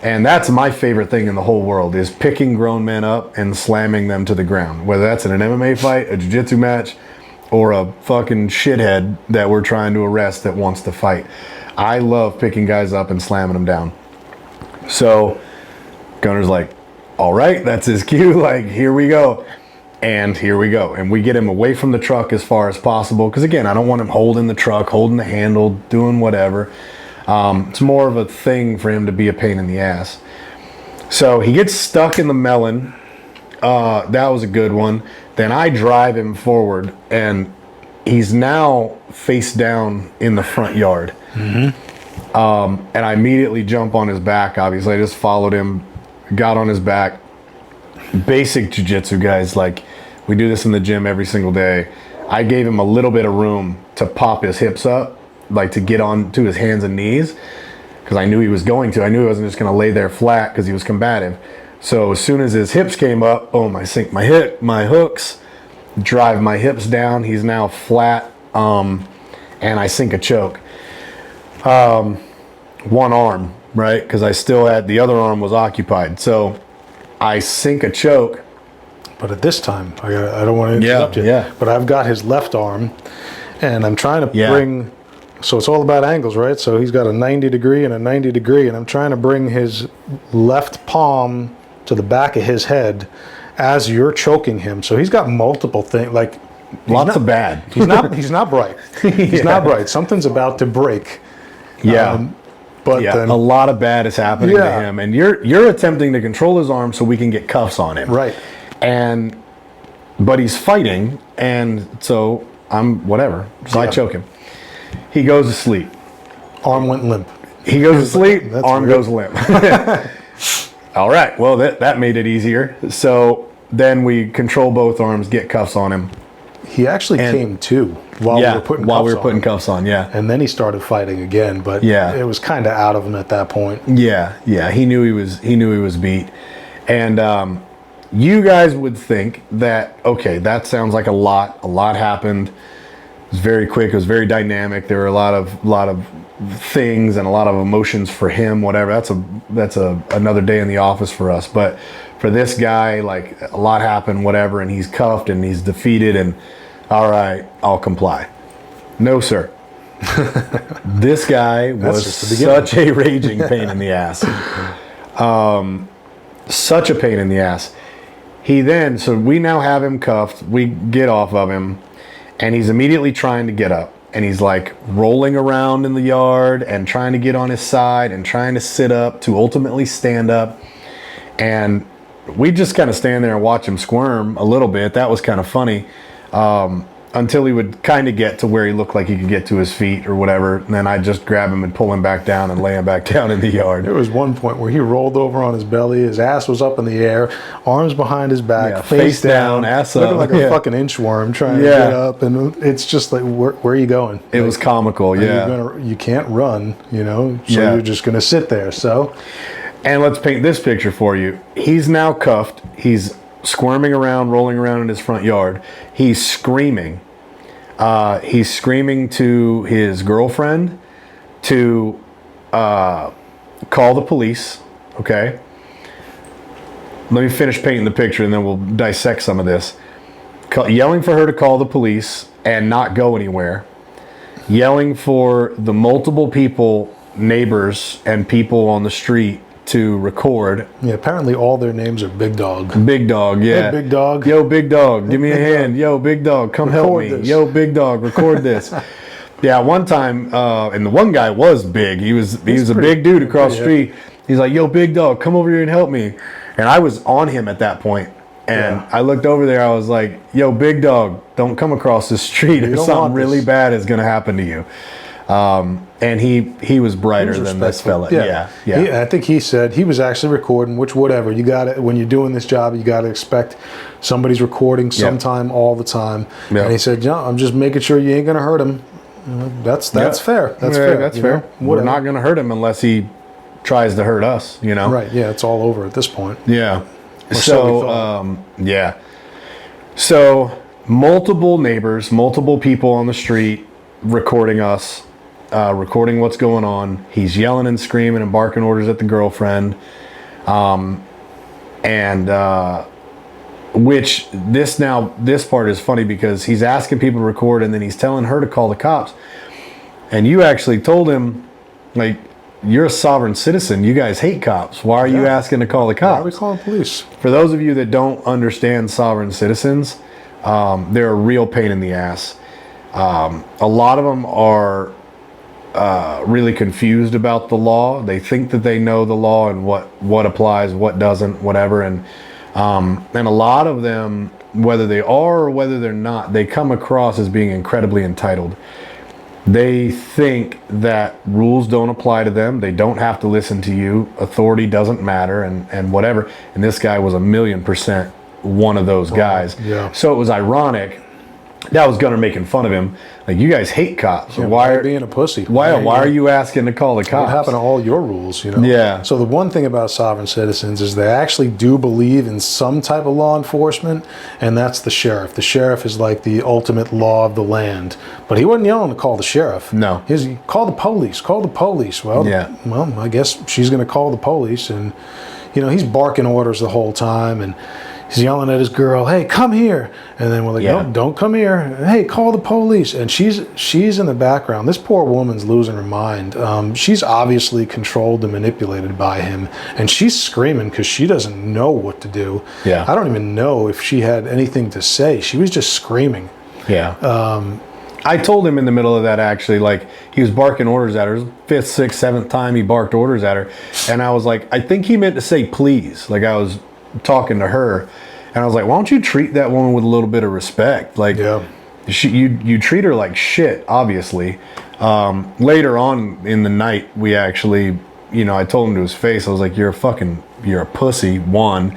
And that's my favorite thing in the whole world is picking grown men up and slamming them to the ground. Whether that's in an MMA fight, a jiu-jitsu match, or a fucking shithead that we're trying to arrest that wants to fight. I love picking guys up and slamming them down. So Gunner's like, all right, that's his cue. Like, here we go. And here we go. And we get him away from the truck as far as possible. Because, again, I don't want him holding the truck, holding the handle, doing whatever. It's more of a thing for him to be a pain in the ass. So he gets stuck in the melon. That was a good one. Then I drive him forward. And he's now face down in the front yard. Mm-hmm. And I immediately jump on his back, obviously. I just followed him, got on his back. Basic jiu-jitsu, guys. Like, we do this in the gym every single day. I gave him a little bit of room to pop his hips up, like to get on to his hands and knees, because I knew he was going to. I knew he wasn't just going to lay there flat because he was combative. So as soon as his hips came up, boom, I sink my hooks, drive my hips down. He's now flat, and I sink a choke. One arm, right? Because I still had the other arm was occupied. So I sink a choke. But at this time, I don't want to interrupt you. Yeah. But I've got his left arm, and I'm trying to bring. So it's all about angles, right? So he's got a 90 degree and a 90 degree, and I'm trying to bring his left palm to the back of his head as you're choking him. So he's got multiple things, like lots of bad. He's not bright. He's not bright. Something's about to break. Yeah. But then, a lot of bad is happening to him, and you're attempting to control his arm so we can get cuffs on him. Right. But he's fighting, and so I'm whatever. So I choke him. He goes to sleep. Arm went limp. He goes to sleep. Arm goes limp. All right. Well, that made it easier. So then we control both arms, get cuffs on him. He actually came to while we were putting cuffs on. Yeah. And then he started fighting again, but it was kind of out of him at that point. Yeah. He knew he was beat. And you guys would think that, okay, that sounds like a lot happened. It was very quick, it was very dynamic. There were a lot of things and a lot of emotions for him, whatever. That's another day in the office for us. But for this guy, like, a lot happened, whatever, and he's cuffed and he's defeated, and all right, I'll comply. No, sir. This guy was such a raging pain in the ass. Such a pain in the ass. So we now have him cuffed. We get off of him, and he's immediately trying to get up. And he's like rolling around in the yard and trying to get on his side and trying to sit up to ultimately stand up. And we just kind of stand there and watch him squirm a little bit. That was kind of funny. Until he would kind of get to where he looked like he could get to his feet or whatever. And then I'd just grab him and pull him back down and lay him back down in the yard. There was one point where he rolled over on his belly, his ass was up in the air, arms behind his back, face down, ass looking up. like a fucking inchworm trying to get up. And it's just like, where are you going? It was comical, you can't run, so you're just going to sit there. So And let's paint this picture for you. He's now cuffed. He's squirming around, rolling around in his front yard. He's screaming. He's screaming to his girlfriend to call the police. Okay. Let me finish painting the picture and then we'll dissect some of this. Yelling for her to call the police and not go anywhere. Yelling for the multiple people, neighbors and people on the street to record. Yeah, apparently all their names are Big Dog. Big Dog, yeah. Hey, Big Dog. Yo, Big Dog, give me a hand. Yo, Big Dog, come help me. This. Yo, Big Dog, record this. Yeah, one time, and the one guy was big. He was a big dude across the street. He's like, yo, Big Dog, come over here and help me. And I was on him at that point. And I looked over there, I was like, yo, Big Dog, don't come across the street or something really bad is going to happen to you. And he was brighter than this fella. Yeah. I think he said he was actually recording, which whatever. You got to, when you're doing this job, you got to expect somebody's recording sometime all the time. Yep. And he said, yeah, I'm just making sure you ain't going to hurt him. That's fair. That's fair. That's fair. We're not going to hurt him unless he tries to hurt us, you know? Right. Yeah. It's all over at this point. Yeah. So multiple neighbors, multiple people on the street recording us, recording what's going on. He's yelling and screaming and barking orders at the girlfriend. Which this part is funny because he's asking people to record and then he's telling her to call the cops. And you actually told him, like, you're a sovereign citizen. You guys hate cops. Why are you asking to call the cops? Why are we calling police? For those of you that don't understand sovereign citizens, they're a real pain in the ass. A lot of them are really confused about the law. They think that they know the law and what applies, what doesn't, whatever. And a lot of them, whether they are or whether they're not, they come across as being incredibly entitled. They think that rules don't apply to them. They don't have to listen to you. Authority doesn't matter and whatever. And this guy was 1,000,000% one of those guys. Yeah. So it was ironic. That was Gunner making fun of him. Like, you guys hate cops. Yeah, why are you being a pussy? Why are you asking to call the cops? What happened to all your rules, you know? Yeah. So the one thing about sovereign citizens is they actually do believe in some type of law enforcement, and that's the sheriff. The sheriff is like the ultimate law of the land. But he wasn't yelling to call the sheriff. No. He's call the police. Call the police. Well, I guess she's going to call the police, and he's barking orders the whole time, and he's yelling at his girl, hey, come here. And then we're like, no, don't come here. Hey, call the police. And she's in the background. This poor woman's losing her mind. She's obviously controlled and manipulated by him. And she's screaming because she doesn't know what to do. Yeah. I don't even know if she had anything to say. She was just screaming. Yeah. I told him in the middle of that, actually, like, he was barking orders at her. 5th, 6th, 7th time he barked orders at her. And I was like, I think he meant to say please. Like, I was talking to her and I was like, why don't you treat that woman with a little bit of respect? Like, you treat her like shit, obviously. Later on in the night, we actually, I told him to his face, I was like, you're a pussy, one.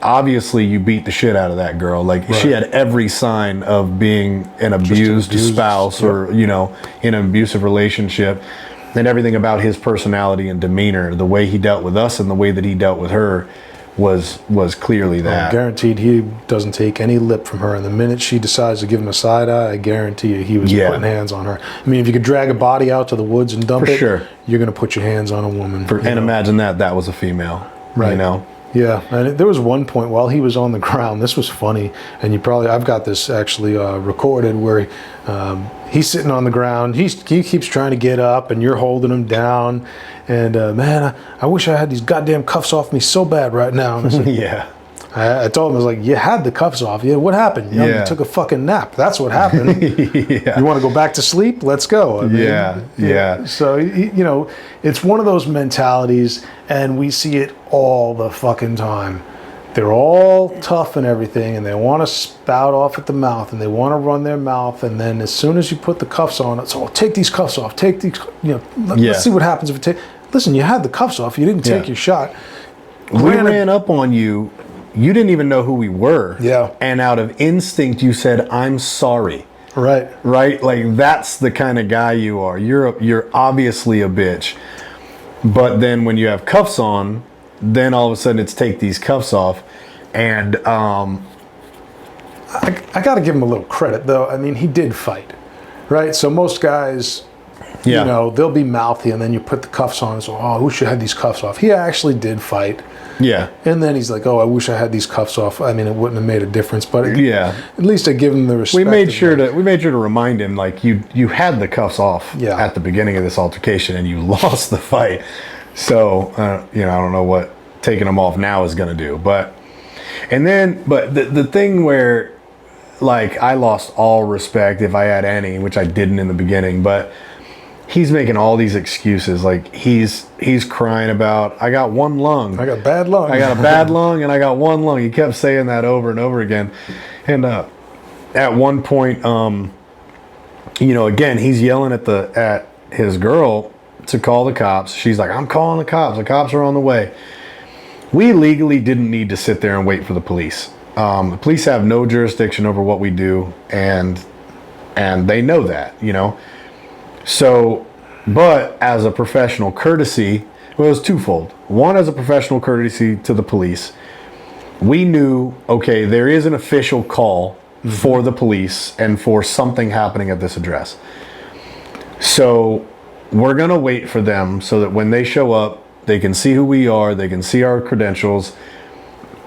Obviously you beat the shit out of that girl. Like, she had every sign of being an abused spouse or, in an abusive relationship. And everything about his personality and demeanor, the way he dealt with us and the way that he dealt with her was clearly that. Guaranteed he doesn't take any lip from her. And the minute she decides to give him a side eye, I guarantee you he was putting hands on her. I mean, if you could drag a body out to the woods and dump it, you're going to put your hands on a woman. And imagine that was a female. Right. Yeah, and there was one point while he was on the ground, this was funny, and I've got this actually recorded where he's sitting on the ground, he keeps trying to get up, and you're holding him down, and man, I wish I had these goddamn cuffs off me so bad right now. And I said, I told him, I was like, you had the cuffs off. Yeah, what happened? You took a fucking nap. That's what happened. You want to go back to sleep? Let's go. I mean, So, it's one of those mentalities, and we see it all the fucking time. They're all tough and everything, and they want to spout off at the mouth, and they want to run their mouth, and then as soon as you put the cuffs on, it's, take these cuffs off. Take these, let's see what happens if it takes. Listen, you had the cuffs off. You didn't take your shot. We ran up on you. You didn't even know who we were. Yeah. And out of instinct, you said, I'm sorry. Right? Like, that's the kind of guy you are. You're obviously a bitch. But then when you have cuffs on, then all of a sudden it's take these cuffs off. And I got to give him a little credit, though. I mean, he did fight, right? So most guys, yeah. you know, they'll be mouthy, and then you put the cuffs on. So, oh, I wish I had these cuffs off. He actually did fight. Yeah. And then he's like, oh, I wish I had these cuffs off. I mean, it wouldn't have made a difference, but yeah, at least I give him the respect. We made sure to remind him, like, you had the cuffs off at the beginning of this altercation and you lost the fight. So, you know, I don't know what taking them off now is going to do. But the thing where, like, I lost all respect, if I had any, which I didn't in the beginning, but he's making all these excuses. Like, he's crying about, I got one lung. I got bad lung. I got a bad lung and I got one lung. He kept saying that over and over again. And at one point, you know, again, he's yelling at his girl to call the cops. She's like, I'm calling the cops. The cops are on the way. We legally didn't need to sit there and wait for the police. The police have no jurisdiction over what we do, and they know that, you know. So, but as a professional courtesy, well, it was twofold. One, as a professional courtesy to the police, we knew, okay, there is an official call for the police and for something happening at this address. So we're going to wait for them so that when they show up, they can see who we are, they can see our credentials,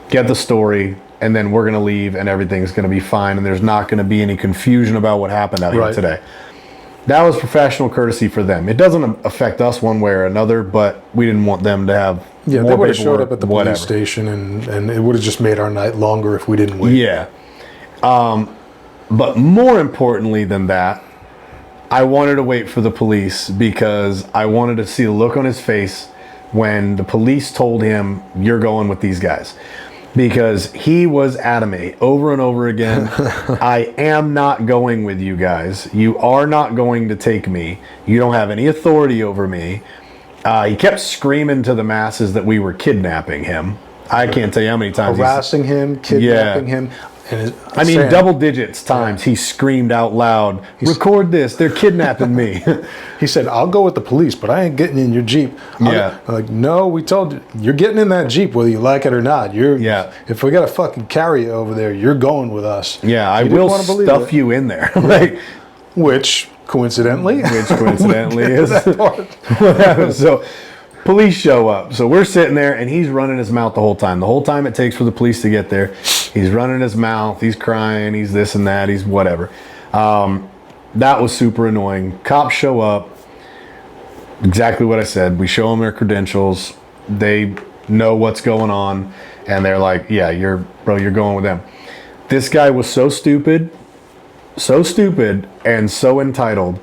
get the story, and then we're going to leave and everything's going to be fine and there's not going to be any confusion about what happened out here today. That was professional courtesy for them. It doesn't affect us one way or another, but we didn't want them to have more they would have showed up at the whatever. police station, and it would have just made our night longer if we didn't wait. Yeah. But more importantly than that, I wanted to wait for the police because I wanted to see the look on his face when the police told him, you're going with these guys. Because he was adamant over and over again, I am not going with you guys. You are not going to take me. You don't have any authority over me. He kept screaming to the masses that we were kidnapping him. I can't tell you how many times. Harassing him, kidnapping him. And I mean, double digits times he screamed out loud, record this, they're kidnapping me. He said, I'll go with the police, but I ain't getting in your Jeep. I'm like, no, we told you, you're getting in that Jeep whether you like it or not. If we got to fucking carry you over there, you're going with us. Yeah, I will stuff you in there. Like, Which coincidentally is what happens. So police show up. So we're sitting there and he's running his mouth the whole time. The whole time it takes for the police to get there, he's running his mouth, he's crying, he's this and that, he's whatever. That was super annoying. Cops show up. Exactly what I said. We show them their credentials. They know what's going on. And they're like, yeah, you're going with them. This guy was so stupid and so entitled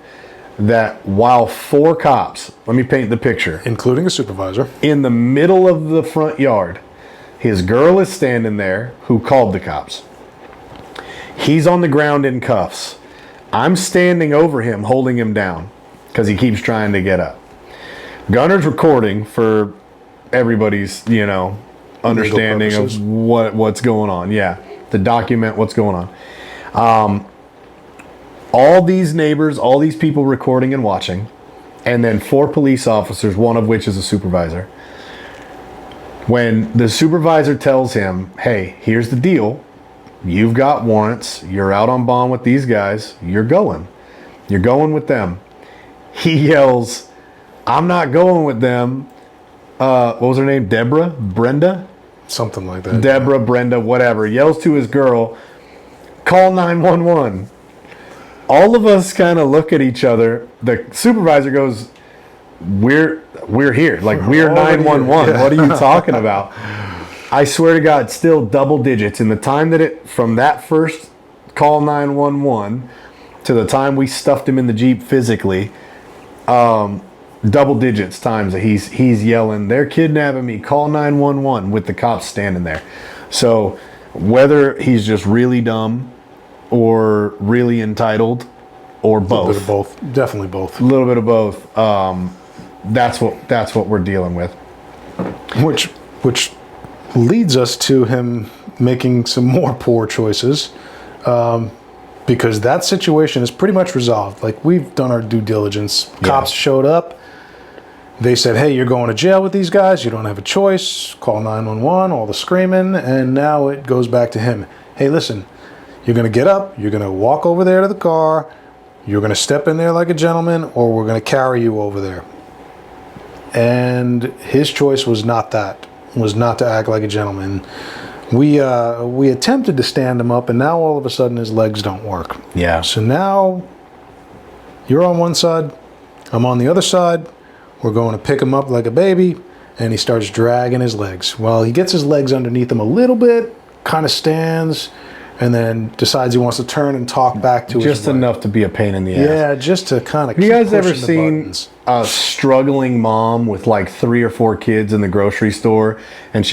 that while 4 cops, let me paint the picture, including a supervisor, in the middle of the front yard, his girl is standing there who called the cops. He's on the ground in cuffs. I'm standing over him, holding him down because he keeps trying to get up. Gunner's recording for everybody's, you know, understanding of what's going on. Yeah, to document what's going on. All these neighbors, all these people recording and watching, and then 4 police officers, one of which is a supervisor. When the supervisor tells him, hey, here's the deal. You've got warrants. You're out on bond with these guys. You're going. You're going with them. He yells, I'm not going with them. What was her name? Deborah? Brenda? Something like that. Deborah, Brenda, whatever. Yells to his girl, call 911. All of us kind of look at each other. The supervisor goes, we're here. Like, we're 911. Yeah. What are you talking about? I swear to God, still double digits. In the time that from that first call 911 to the time we stuffed him in the Jeep physically, double digits times that he's yelling, they're kidnapping me, call 911, with the cops standing there. So whether he's just really dumb or really entitled, or both. A little bit of both. Definitely both. A little bit of both. That's what we're dealing with. Which leads us to him making some more poor choices, because that situation is pretty much resolved. Like, we've done our due diligence. Cops showed up. They said, hey, you're going to jail with these guys. You don't have a choice. Call 911, all the screaming. And now it goes back to him. Hey, listen, you're going to get up. You're going to walk over there to the car. You're going to step in there like a gentleman, or we're going to carry you over there. And his choice was not that, was not to act like a gentleman. We attempted to stand him up, and now all of a sudden his legs don't work. Yeah. So now you're on one side, I'm on the other side. We're going to pick him up like a baby, and he starts dragging his legs. Well, he gets his legs underneath him a little bit, kind of stands, and then decides he wants to turn and talk back to his Just wife. Enough to be a pain in the ass. Yeah, just to kind of Have you guys ever seen a struggling mom with like 3 or 4 kids in the grocery store, and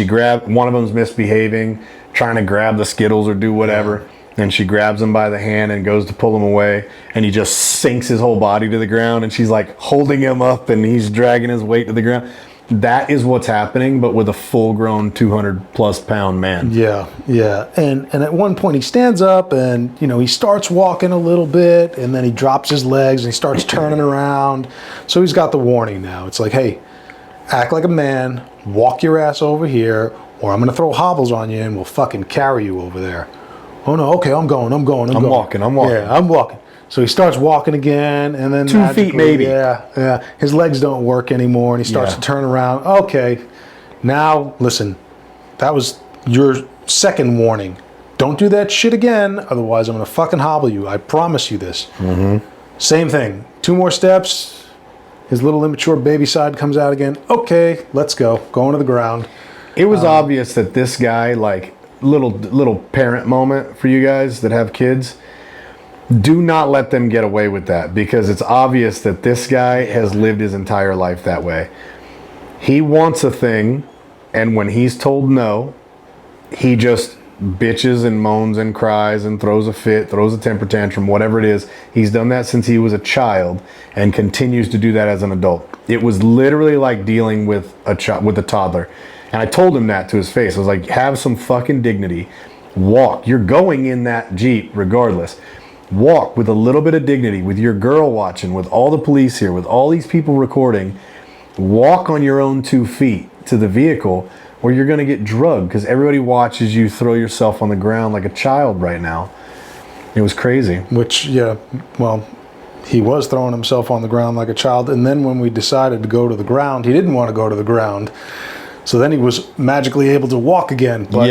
one of them's misbehaving, trying to grab the Skittles or do whatever, and she grabs him by the hand and goes to pull him away, and he just sinks his whole body to the ground, and she's like holding him up, and he's dragging his weight to the ground. That is what's happening, but with a full-grown 200-plus pound man. Yeah, yeah. And at one point he stands up and, he starts walking a little bit, and then he drops his legs and he starts turning around. So he's got the warning now. It's like, hey, act like a man, walk your ass over here, or I'm going to throw hobbles on you and we'll fucking carry you over there. Oh, no, okay, I'm going. I'm walking. Yeah, I'm walking. So he starts walking again, and then 2 feet maybe. Yeah. His legs don't work anymore, and he starts to turn around. Okay, now listen, that was your second warning. Don't do that shit again, otherwise I'm gonna fucking hobble you. I promise you this. Mm-hmm. Same thing. 2 more steps. His little immature baby side comes out again. Okay, let's go. Going to the ground. It was obvious that this guy, like, little parent moment for you guys that have kids. Do not let them get away with that, because it's obvious that this guy has lived his entire life that way. He wants a thing, and when he's told no, he just bitches and moans and cries and throws a fit, throws a temper tantrum, whatever it is. He's done that since he was a child and continues to do that as an adult. It was literally like dealing with a toddler. And I told him that to his face. I was like, have some fucking dignity. Walk. You're going in that Jeep regardless. Walk with a little bit of dignity, with your girl watching, with all the police here, with all these people recording. Walk on your own 2 feet to the vehicle, or you're going to get drugged, because everybody watches you throw yourself on the ground like a child right now. It was crazy. Which, yeah, well, he was throwing himself on the ground like a child, and then when we decided to go to the ground, he didn't want to go to the ground. So then he was magically able to walk again. But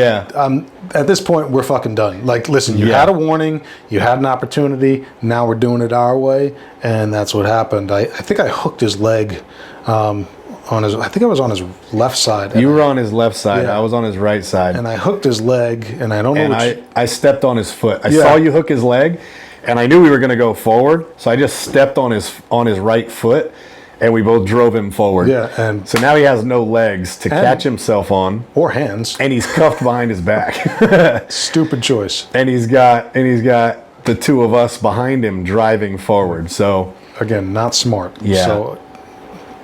at this point, we're fucking done. Like, listen, you had a warning, you had an opportunity, now we're doing it our way, and that's what happened. I think I hooked his leg I think I was on his left side. You were on his left side. I was on his right side. And I hooked his leg, and I don't know I stepped on his foot. I saw you hook his leg, and I knew we were going to go forward, so I just stepped on his right foot, and we both drove him forward. Yeah, and so now he has no legs to catch himself on, or hands, and he's cuffed behind his back. Stupid choice. And he's got the 2 of us behind him driving forward. So again, not smart. Yeah. So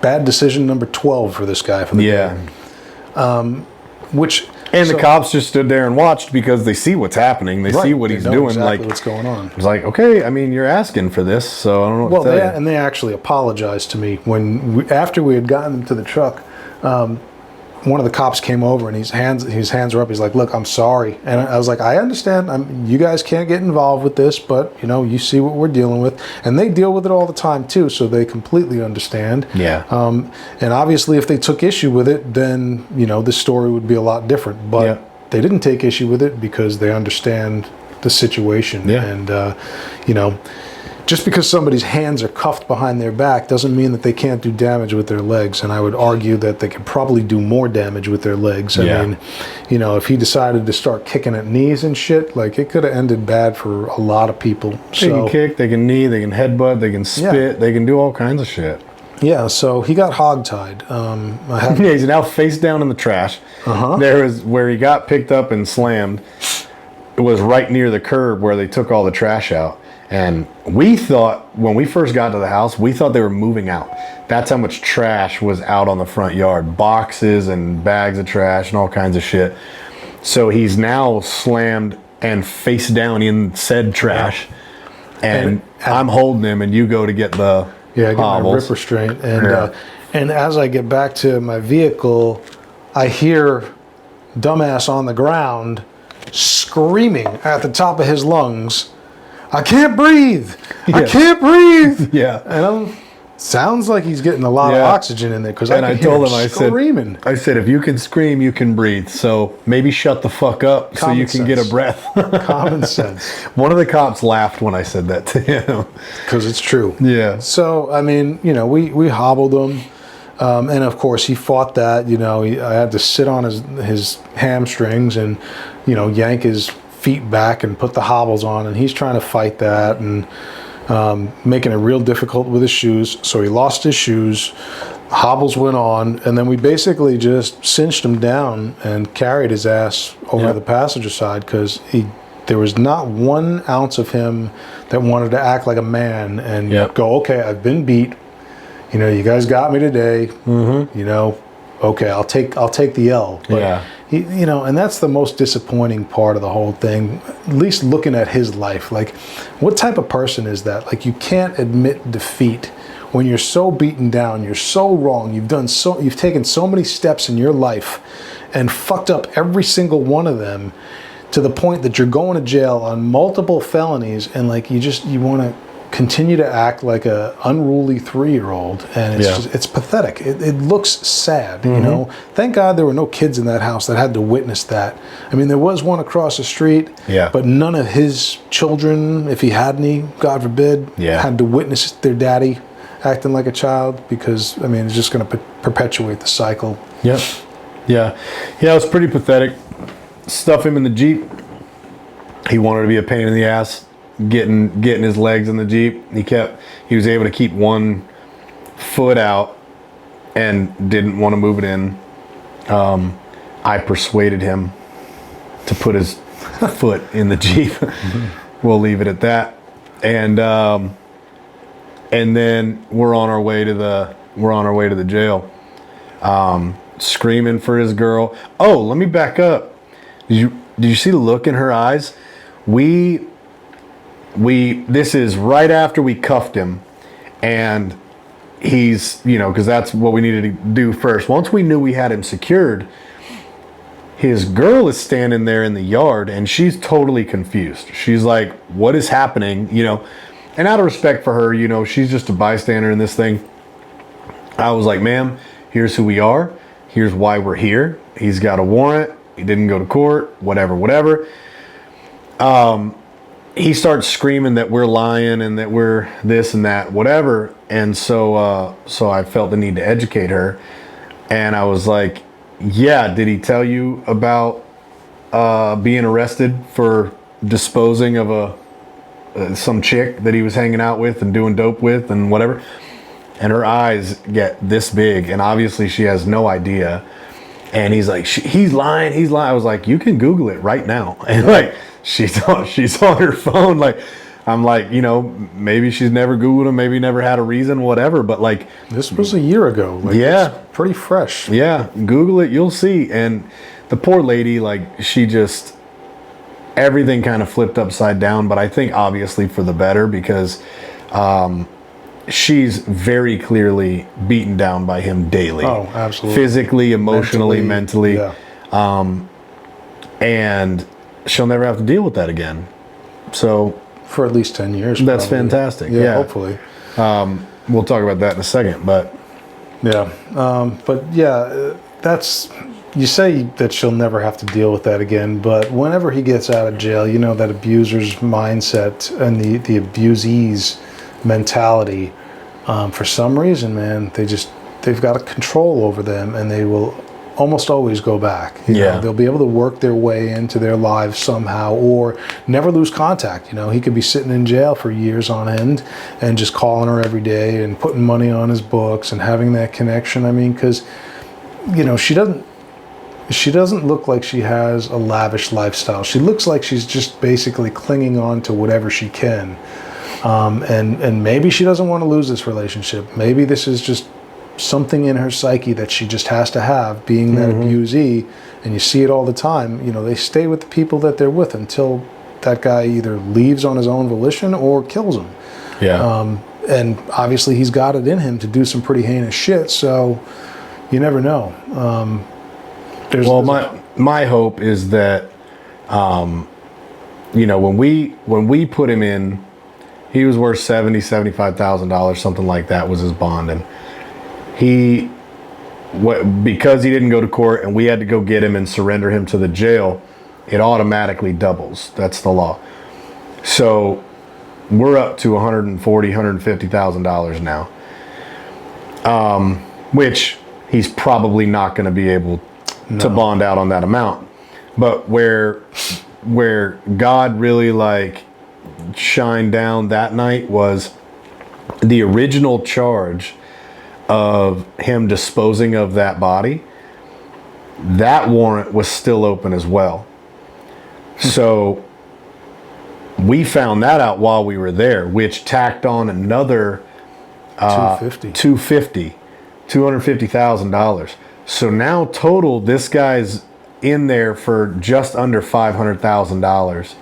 bad decision number 12 for this guy from the beginning. The cops just stood there and watched, because they see what's happening. They see what he's doing. Exactly like what's going on. It's like, okay, I mean, you're asking for this, so I don't know what to tell you. And they actually apologized to me after we had gotten them to the truck. One of the cops came over, and his hands were up. He's like, "Look, I'm sorry." And I was like, "I understand. You guys can't get involved with this, but you see what we're dealing with." And they deal with it all the time too, so they completely understand. Yeah. And obviously, if they took issue with it, then this story would be a lot different. But they didn't take issue with it because they understand the situation. Yeah. And just because somebody's hands are cuffed behind their back doesn't mean that they can't do damage with their legs. And I would argue that they could probably do more damage with their legs. I mean, if he decided to start kicking at knees and shit, like, it could have ended bad for a lot of people. They can kick, they can knee, they can headbutt, they can spit, they can do all kinds of shit. Yeah, so he got hogtied. He's now face down in the trash. There is where he got picked up and slammed. It was right near the curb where they took all the trash out. And we thought, when we first got to the house, we thought they were moving out. That's how much trash was out on the front yard. Boxes and bags of trash and all kinds of shit. So he's now slammed and face down in said trash. And I'm holding him, and you go to get the get my hobbles. rip restraint. And And as I get back to my vehicle, I hear dumbass on the ground screaming at the top of his lungs, "I can't breathe! I can't breathe!" Yeah. And sounds like he's getting a lot of oxygen in there, because I told him, screaming. I said, if you can scream, you can breathe. So maybe shut the fuck up so you can get a breath. Common sense. One of the cops laughed when I said that to him. Because it's true. Yeah. So, I mean, you know, we hobbled him. And of course, he fought that. You know, I had to sit on his hamstrings and, you know, yank his feet back and put the hobbles on. And he's trying to fight that and making it real difficult with his shoes. So he lost his shoes. Hobbles went on. And then we basically just cinched him down and carried his ass over the passenger side, because there was not 1 ounce of him that wanted to act like a man and go, okay, I've been beat. You know, you guys got me today. Mm-hmm. You know, okay, I'll take the L. But you know, and that's the most disappointing part of the whole thing. At least looking at his life, like, what type of person is that? Like, you can't admit defeat when you're so beaten down. You're so wrong. You've taken so many steps in your life and fucked up every single one of them, to the point that you're going to jail on multiple felonies, and like you want to continue to act like a unruly 3-year-old, and it's pathetic. It looks sad, you know. Thank God there were no kids in that house that had to witness that. I mean, there was one across the street, but none of his children, if he had any, God forbid, had to witness their daddy acting like a child, because I mean, it's just going to perpetuate the cycle. Yeah, it was pretty pathetic. Stuff him in the Jeep. He wanted to be a pain in the ass. Getting his legs in the Jeep. He was able to keep 1 foot out and didn't want to move it in. I persuaded him to put his foot in the Jeep. We'll leave it at that. And then we're on our way to the jail. Screaming for his girl. Oh, let me back up. Did you see the look in her eyes? This is right after we cuffed him, and he's, you know, because that's what we needed to do first. Once we knew we had him secured, his girl is standing there in the yard, and she's totally confused. She's like, what is happening? You know, and out of respect for her, you know, she's just a bystander in this thing. I was like, ma'am, here's who we are. Here's why we're here. He's got a warrant. He didn't go to court, whatever. He starts screaming that we're lying and that we're this and that, whatever. And so I felt the need to educate her. And I was like, yeah, did he tell you about being arrested for disposing of some chick that he was hanging out with and doing dope with and whatever? And her eyes get this big, and obviously she has no idea. And he's like, he's lying. I was like, you can Google it right now. And like, she's on her phone. Like, I'm like, you know, maybe she's never Googled him, maybe never had a reason, whatever. But like, this was a year ago. Like, it's pretty fresh. Yeah, Google it, you'll see. And the poor lady, like, she just, everything kind of flipped upside down. But I think obviously for the better, because she's very clearly beaten down by him daily. Oh, absolutely. Physically, emotionally, mentally. Yeah. And she'll never have to deal with that again. So for at least 10 years. That's probably fantastic. Yeah, hopefully. We'll talk about that in a second, but that's, you say that she'll never have to deal with that again, but whenever he gets out of jail, you know, that abuser's mindset and the abusee's mentality, for some reason, man, they've got a control over them, and they will almost always go back. You know, they'll be able to work their way into their lives somehow, or never lose contact. You know, he could be sitting in jail for years on end and just calling her every day and putting money on his books and having that connection. I mean, because, you know, she doesn't look like she has a lavish lifestyle. She looks like she's just basically clinging on to whatever she can. And maybe she doesn't want to lose this relationship. Maybe this is just something in her psyche that she just has to have, being that abusee. And you see it all the time. You know, they stay with the people that they're with until that guy either leaves on his own volition or kills them. Yeah. and obviously he's got it in him to do some pretty heinous shit. So you never know. My hope is that, when we put him in, he was worth $75,000, something like that was his bond, and because he didn't go to court and we had to go get him and surrender him to the jail, it automatically doubles. That's the law. So we're up to $150,000 now, which he's probably not going to be able to bond out on that amount. But where God really like shined down that night was the original charge of him disposing of that body. That warrant was still open as well. So we found that out while we were there, which tacked on another $250,000. So now total, this guy's in there for just under $500,000.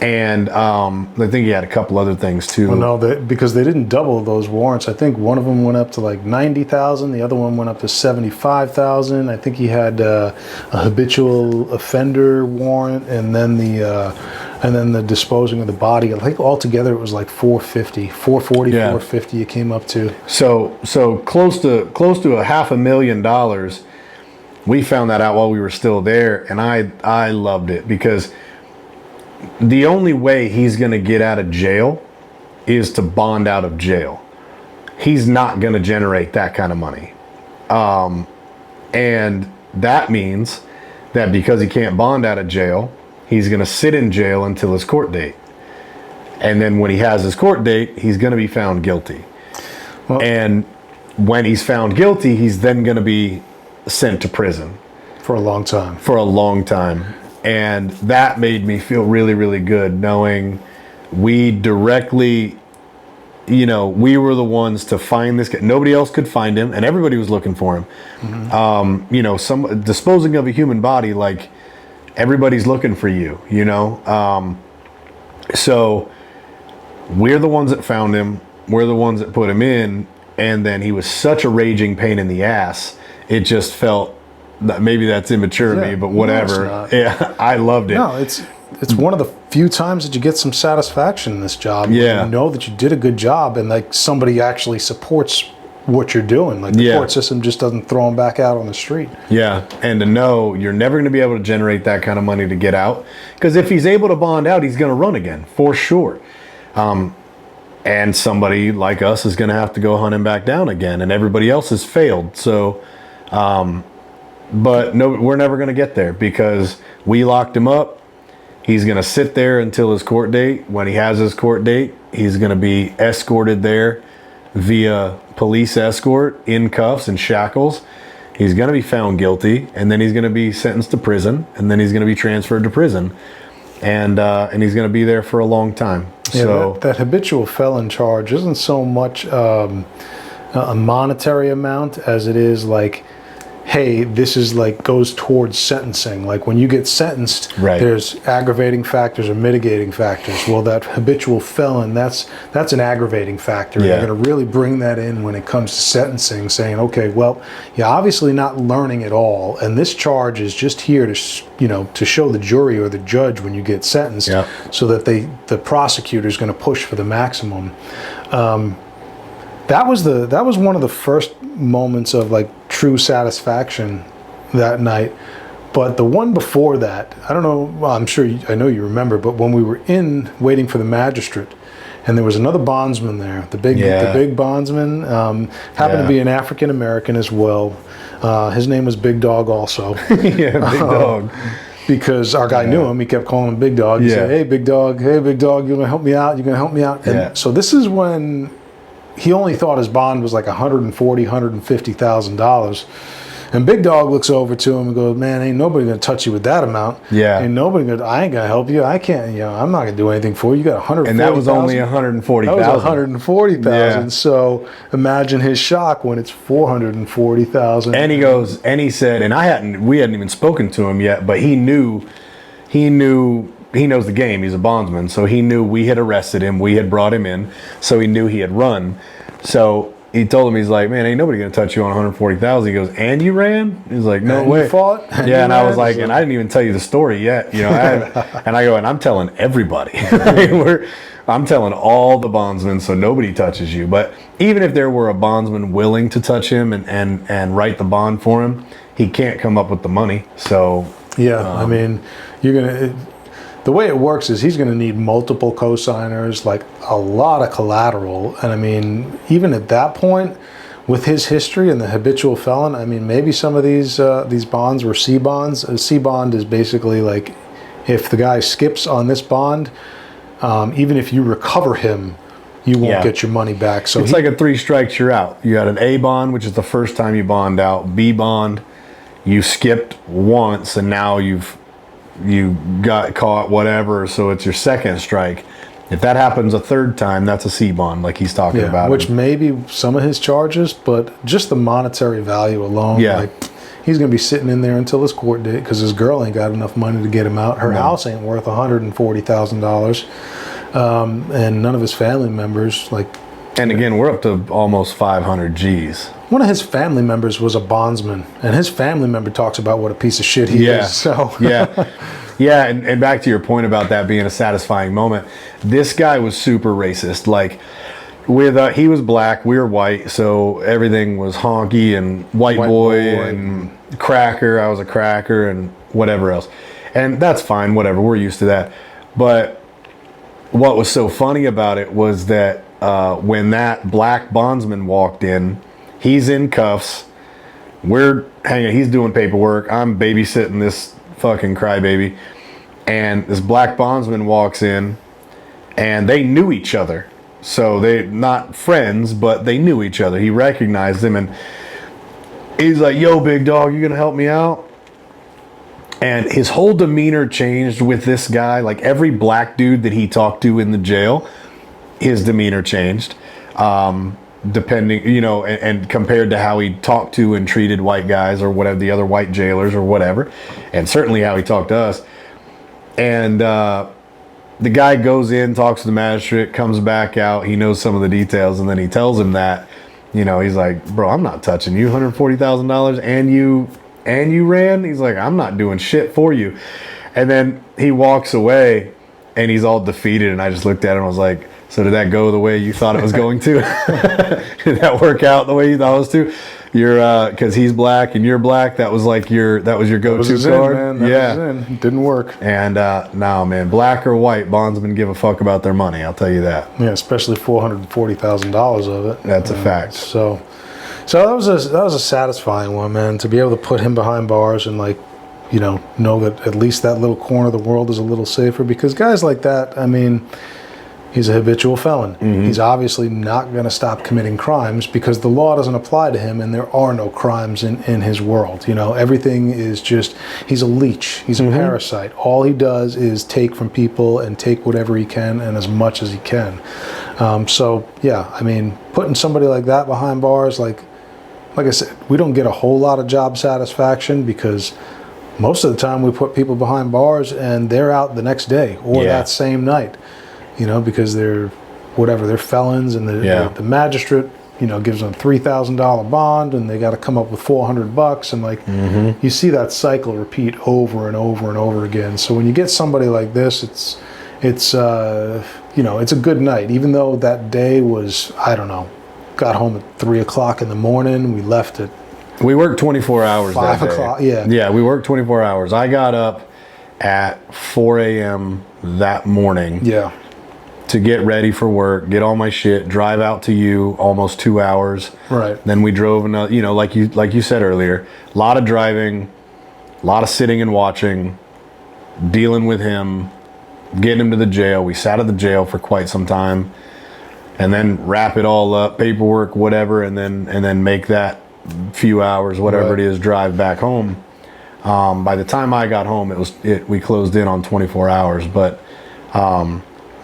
And I think he had a couple other things too. Well, no, because they didn't double those warrants. I think one of them went up to like 90,000. The other one went up to 75,000. I think he had a habitual offender warrant, and then the disposing of the body. I think altogether it was like 440, 450. It came up to. So close to $500,000. We found that out while we were still there, and I loved it because the only way he's going to get out of jail is to bond out of jail. He's not going to generate that kind of money. And that means that because he can't bond out of jail, he's going to sit in jail until his court date. And then when he has his court date, he's going to be found guilty. Well, and when he's found guilty, he's then going to be sent to prison. For a long time. And that made me feel really, really good knowing we directly, we were the ones to find this guy. Nobody else could find him, and everybody was looking for him. Mm-hmm. Some disposing of a human body, like everybody's looking for you, So we're the ones that found him. We're the ones that put him in, and then he was such a raging pain in the ass. It just felt. Maybe that's immature of me, but whatever. No, yeah, I loved it. No, it's one of the few times that you get some satisfaction in this job. Yeah. You know that you did a good job, and like somebody actually supports what you're doing. Like the court system just doesn't throw them back out on the street. Yeah, and to know you're never going to be able to generate that kind of money to get out, because if he's able to bond out, he's going to run again for sure. And somebody like us is going to have to go hunt him back down again, and everybody else has failed. So. But no, we're never going to get there because we locked him up. He's going to sit there until his court date. When he has his court date, he's going to be escorted there via police escort in cuffs and shackles. He's going to be found guilty, and then he's going to be sentenced to prison, and then he's going to be transferred to prison, and he's going to be there for a long time. Yeah, so that habitual felon charge isn't so much a monetary amount as it is like, hey, this is like goes towards sentencing. Like when you get sentenced, there's aggravating factors or mitigating factors. Well, that habitual felon, that's an aggravating factor. Yeah. You're going to really bring that in when it comes to sentencing, saying, okay, well, you're obviously not learning at all, and this charge is just here to show the jury or the judge when you get sentenced, so that the prosecutor is going to push for the maximum. That was one of the first moments of like true satisfaction that night. But the one before that, I don't know, well, I know you remember, but when we were waiting for the magistrate, and there was another bondsman there, the big bondsman, happened to be an African American as well. His name was Big Dog also. Big Dog. Because our guy knew him, he kept calling him Big Dog. He said, hey, Big Dog, you're gonna help me out, And so this is when he only thought his bond was like $150,000. And Big Dog looks over to him and goes, man, ain't nobody going to touch you with that amount. Yeah. Ain't nobody going to, I ain't going to help you. I can't, I'm not going to do anything for you. You got $140,000. And that was only $140,000. That was $140,000. Yeah. So imagine his shock when it's $440,000. And he said, and we hadn't even spoken to him yet, but he knew he knows the game. He's a bondsman, so he knew we had arrested him. We had brought him in, so he knew he had run. So he told him, he's like, man, ain't nobody gonna touch you on 140,000. He goes, and you ran? He's like, no way. You fought? Yeah, and I was like, and I didn't even tell you the story yet. You know, and I go, and I'm telling everybody. I'm telling all the bondsmen, so nobody touches you. But even if there were a bondsman willing to touch him and write the bond for him, he can't come up with the money. So yeah, I mean, the way it works is he's gonna need multiple co-signers, like a lot of collateral. And I mean, even at that point, with his history and the habitual felon, I mean, maybe some of these bonds were C bonds. A C bond is basically like, if the guy skips on this bond, even if you recover him, you won't get your money back. So it's like a 3 strikes, you're out. You got an A bond, which is the first time you bond out. B bond, you skipped once, and now you got caught, whatever. So it's your second strike. If that happens a third time, that's a C bond, like he's talking about. Which may be some of his charges, but just the monetary value alone. Yeah. Like, he's going to be sitting in there until his court date because his girl ain't got enough money to get him out. Her house ain't worth $140,000. And none of his family members, like... And again, we're up to almost 500 G's. One of his family members was a bondsman, and his family member talks about what a piece of shit he is. So yeah, and back to your point about that being a satisfying moment, this guy was super racist. Like, he was black, we were white, so everything was honky and white boy and cracker. I was a cracker and whatever else, and that's fine. Whatever, we're used to that. But what was so funny about it was that when that black bondsman walked in, he's in cuffs. We're hanging. He's doing paperwork. I'm babysitting this fucking crybaby, and this black bondsman walks in, and they knew each other. So they not friends, but they knew each other. He recognized him, and he's like, "Yo, big dog, you gonna help me out?" And his whole demeanor changed with this guy. Like every black dude that he talked to in the jail, his demeanor changed. Depending, you know, and compared to how he talked to and treated white guys or whatever, the other white jailers or whatever, and certainly how he talked to us. And the guy goes in, talks to the magistrate, comes back out, he knows some of the details, and then he tells him that, you know, he's like, bro, I'm not touching you, $140,000, and you ran? He's like, I'm not doing shit for you. And then he walks away, and he's all defeated, and I just looked at him and was like, so did that go the way you thought it was going to? Did that work out the way you thought it was to? You're because he's black and you're black. That was like your go-to card. Man. That was in. It didn't work. And no, man, black or white, bondsmen give a fuck about their money. I'll tell you that. Yeah, especially $440,000 of it. That's a fact. So that was a satisfying one, man. To be able to put him behind bars and like, you know that at least that little corner of the world is a little safer, because guys like that, I mean. He's a habitual felon. Mm-hmm. He's obviously not going to stop committing crimes because the law doesn't apply to him, and there are no crimes in his world. You know, everything is just, he's a leech. He's a parasite. All he does is take from people and take whatever he can and as much as he can. So, yeah, I mean, putting somebody like that behind bars, like I said, we don't get a whole lot of job satisfaction because most of the time we put people behind bars and they're out the next day or that same night. You know, because they're felons, and the magistrate, you know, gives them $3,000 bond, and they got to come up with $400, and like you see that cycle repeat over and over and over again. So when you get somebody like this, it's you know, it's a good night, even though that day was, I don't know, got home at 3:00 in the morning. We left at we worked 24 hours. 5 o'clock. Yeah, we worked 24 hours. I got up at 4 a.m. that morning. Yeah. To get ready for work, get all my shit, drive out to you, almost 2 hours. Right. Then we drove another, you know, like you said earlier, a lot of driving, a lot of sitting and watching, dealing with him, getting him to the jail. We sat at the jail for quite some time, and then wrap it all up, paperwork, whatever, and then make that few hours, whatever it is, drive back home. By the time I got home, we closed in on 24 hours, but.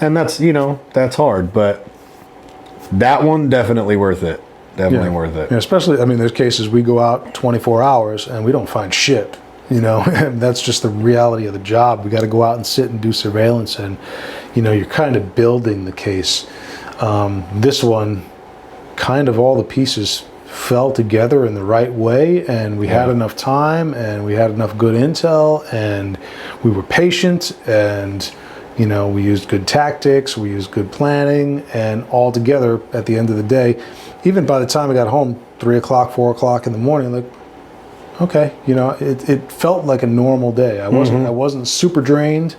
And that's, you know, that's hard, but that one definitely worth it. Definitely worth it. Yeah, especially, I mean, there's cases we go out 24 hours and we don't find shit. You know, that's just the reality of the job. We got to go out and sit and do surveillance, and you know, you're kind of building the case. This one, kind of all the pieces fell together in the right way, and we had enough time, and we had enough good intel, and we were patient, and you know, we used good tactics, we used good planning, and all together at the end of the day, even by the time I got home, 3 o'clock, 4 o'clock in the morning, like, okay, you know, it felt like a normal day. I wasn't super drained.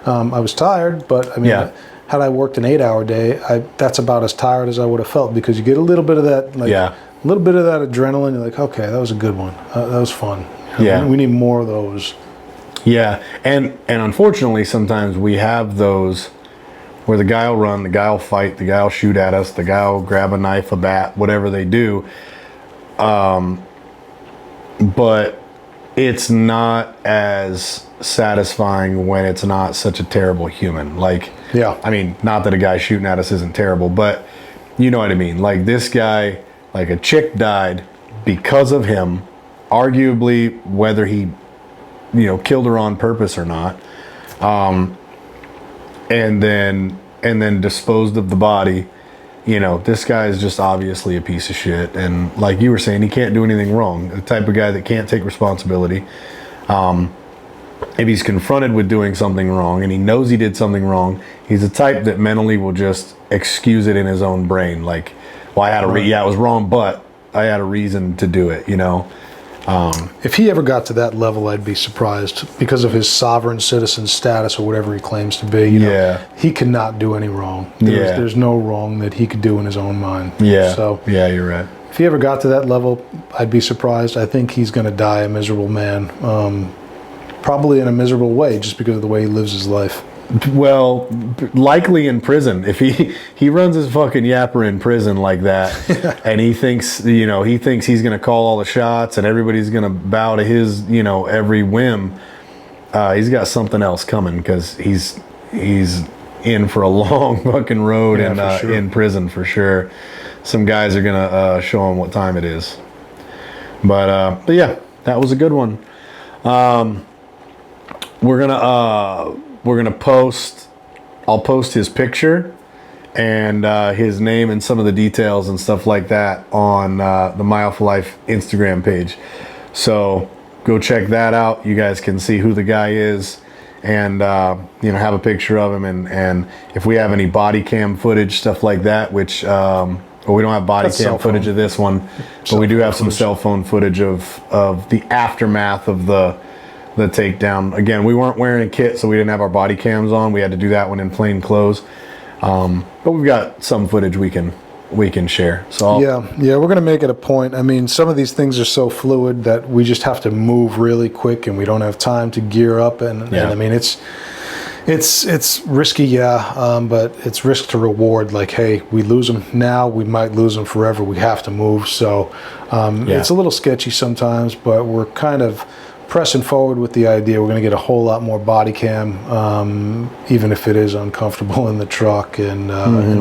I was tired, but I mean, had I worked an 8-hour day, that's about as tired as I would have felt, because you get a little bit of that, like, a little bit of that adrenaline. You're like, okay, that was a good one. That was fun. We need more of those. Yeah, and unfortunately, sometimes we have those where the guy will run, the guy will fight, the guy will shoot at us, the guy will grab a knife, a bat, whatever they do. But it's not as satisfying when it's not such a terrible human. Like, I mean, not that a guy shooting at us isn't terrible, but you know what I mean? Like, this guy, like, a chick died because of him, arguably whether he, you know, killed her on purpose or not, and then disposed of the body. You know, this guy is just obviously a piece of shit, and like you were saying, he can't do anything wrong. The type of guy that can't take responsibility. If he's confronted with doing something wrong and he knows he did something wrong, he's the type that mentally will just excuse it in his own brain. Like, well, I had a it was wrong, but I had a reason to do it, you know. If he ever got to that level, I'd be surprised, because of his sovereign citizen status or whatever he claims to be. You know, he cannot do any wrong. There's no wrong that he could do in his own mind. So you're right. If he ever got to that level, I'd be surprised. I think he's going to die a miserable man, probably in a miserable way, just because of the way he lives his life. Well, likely in prison. If he runs his fucking yapper in prison like that, and he thinks he's gonna call all the shots and everybody's gonna bow to his, you know, every whim, he's got something else coming, because he's in for a long fucking road in prison for sure. Some guys are gonna show him what time it is. But yeah, that was a good one. We're gonna post. I'll post his picture and his name and some of the details and stuff like that on the Mile for Life Instagram page. So go check that out. You guys can see who the guy is, and you know, have a picture of him. And if we have any body cam footage, stuff like that, which well, we don't have body cam footage of this one, but we do have some cell phone footage of the aftermath of the takedown. Again, we weren't wearing a kit, so we didn't have our body cams on. We had to do that one in plain clothes. But we've got some footage we can share. So we're gonna make it a point. I mean, some of these things are so fluid that we just have to move really quick, and we don't have time to gear up. And I mean, it's risky, but it's risk to reward. Like, hey, we lose them now, we might lose them forever. We have to move. So it's a little sketchy sometimes, but we're kind of pressing forward with the idea we're going to get a whole lot more body cam, even if it is uncomfortable in the truck and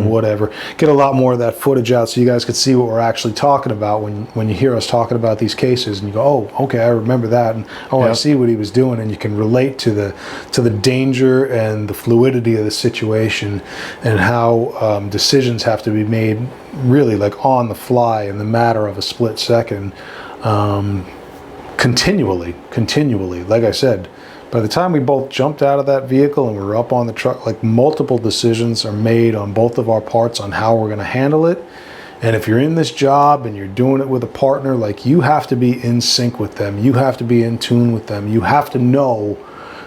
whatever. Get a lot more of that footage out so you guys could see what we're actually talking about when you hear us talking about these cases, and you go, oh, okay, I remember that, and I see what he was doing, and you can relate to the danger and the fluidity of the situation, and how decisions have to be made really like on the fly in the matter of a split second. Continually. Like I said, by the time we both jumped out of that vehicle and we were up on the truck, like, multiple decisions are made on both of our parts on how we're going to handle it. And if you're in this job and you're doing it with a partner, like, you have to be in sync with them. You have to be in tune with them. You have to know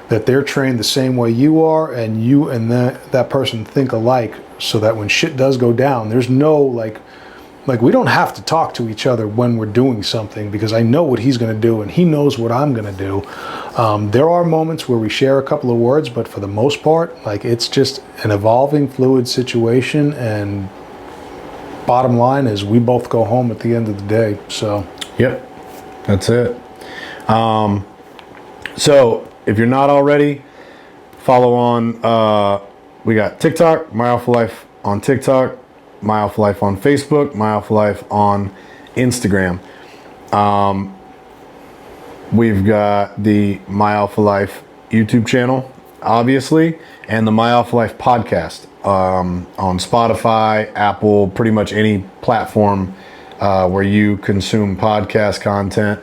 that they're trained the same way you are, and you and that person think alike, so that when shit does go down, there's no like we don't have to talk to each other when we're doing something, because I know what he's going to do and he knows what I'm going to do. There are moments where we share a couple of words, but for the most part, like, it's just an evolving, fluid situation, and bottom line is we both go home at the end of the day. So yep, that's it. So if you're not already, follow on, we got TikTok, Mile for Life on TikTok, Mile for Life on Facebook, Mile for Life on Instagram. We've got the My Alpha Life YouTube channel, obviously, and the My Alpha Life podcast on Spotify, Apple, pretty much any platform where you consume podcast content.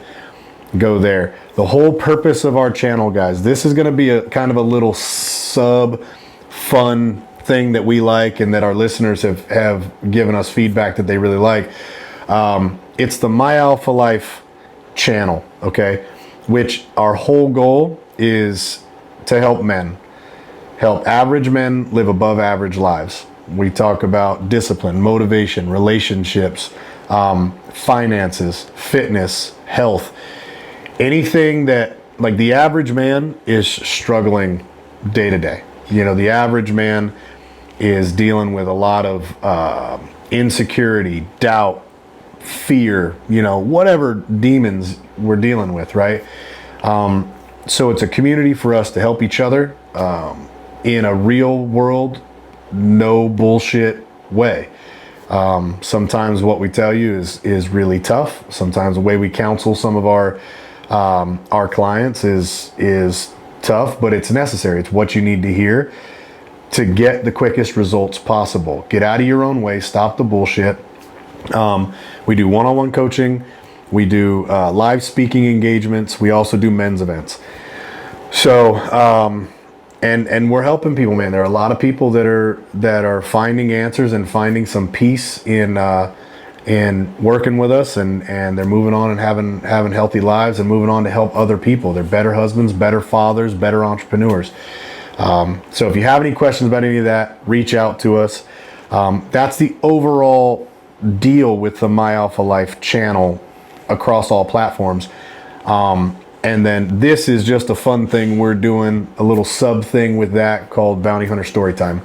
Go there. The whole purpose of our channel, guys, this is going to be a kind of a little sub fun thing that we like and that our listeners have given us feedback that they really like. It's the My Alpha Life channel, okay? Which our whole goal is to help average men live above average lives. We talk about discipline, motivation, relationships, finances, fitness, health, anything that, like, the average man is struggling day to day. You know, the average man is dealing with a lot of insecurity, doubt, fear, you know, whatever demons we're dealing with, right? So it's a community for us to help each other in a real world, no bullshit way. Sometimes what we tell you is really tough. Sometimes the way we counsel some of our clients is tough, but it's necessary. It's what you need to hear to get the quickest results possible. Get out of your own way. Stop the bullshit. We do one-on-one coaching. We do live speaking engagements. We also do men's events. So, and we're helping people, man. There are a lot of people that are finding answers and finding some peace in working with us, and they're moving on and having healthy lives and moving on to help other people. They're better husbands, better fathers, better entrepreneurs. So if you have any questions about any of that, reach out to us. That's the overall deal with the My Alpha Life channel across all platforms. And then this is just a fun thing. We're doing a little sub thing with that called Bounty Hunter Storytime.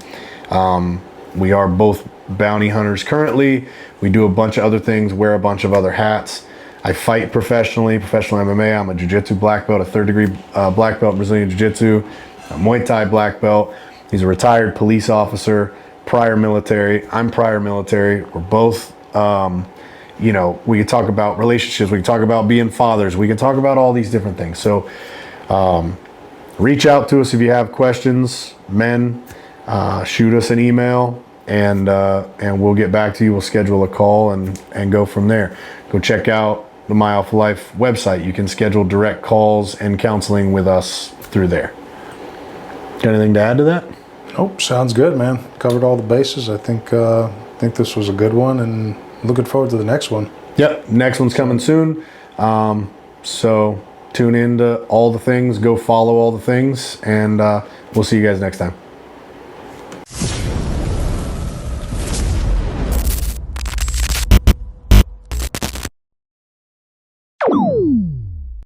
We are both bounty hunters currently. We do a bunch of other things, wear a bunch of other hats. I fight professional MMA. I'm a jiu-jitsu black belt, a third degree black belt in Brazilian jiu-jitsu, a Muay Thai black belt. He's a retired police officer, prior military. I'm prior military. We're both, you know, we can talk about relationships. We can talk about being fathers. We can talk about all these different things. So reach out to us if you have questions, men. Shoot us an email, and we'll get back to you. We'll schedule a call and go from there. Go check out the My Alpha Life website. You can schedule direct calls and counseling with us through there. Got anything to add to that? Nope, sounds good, man. Covered all the bases. I think this was a good one, and looking forward to the next one. Yep, next one's coming soon. So tune in to all the things. Go follow all the things, and we'll see you guys next time.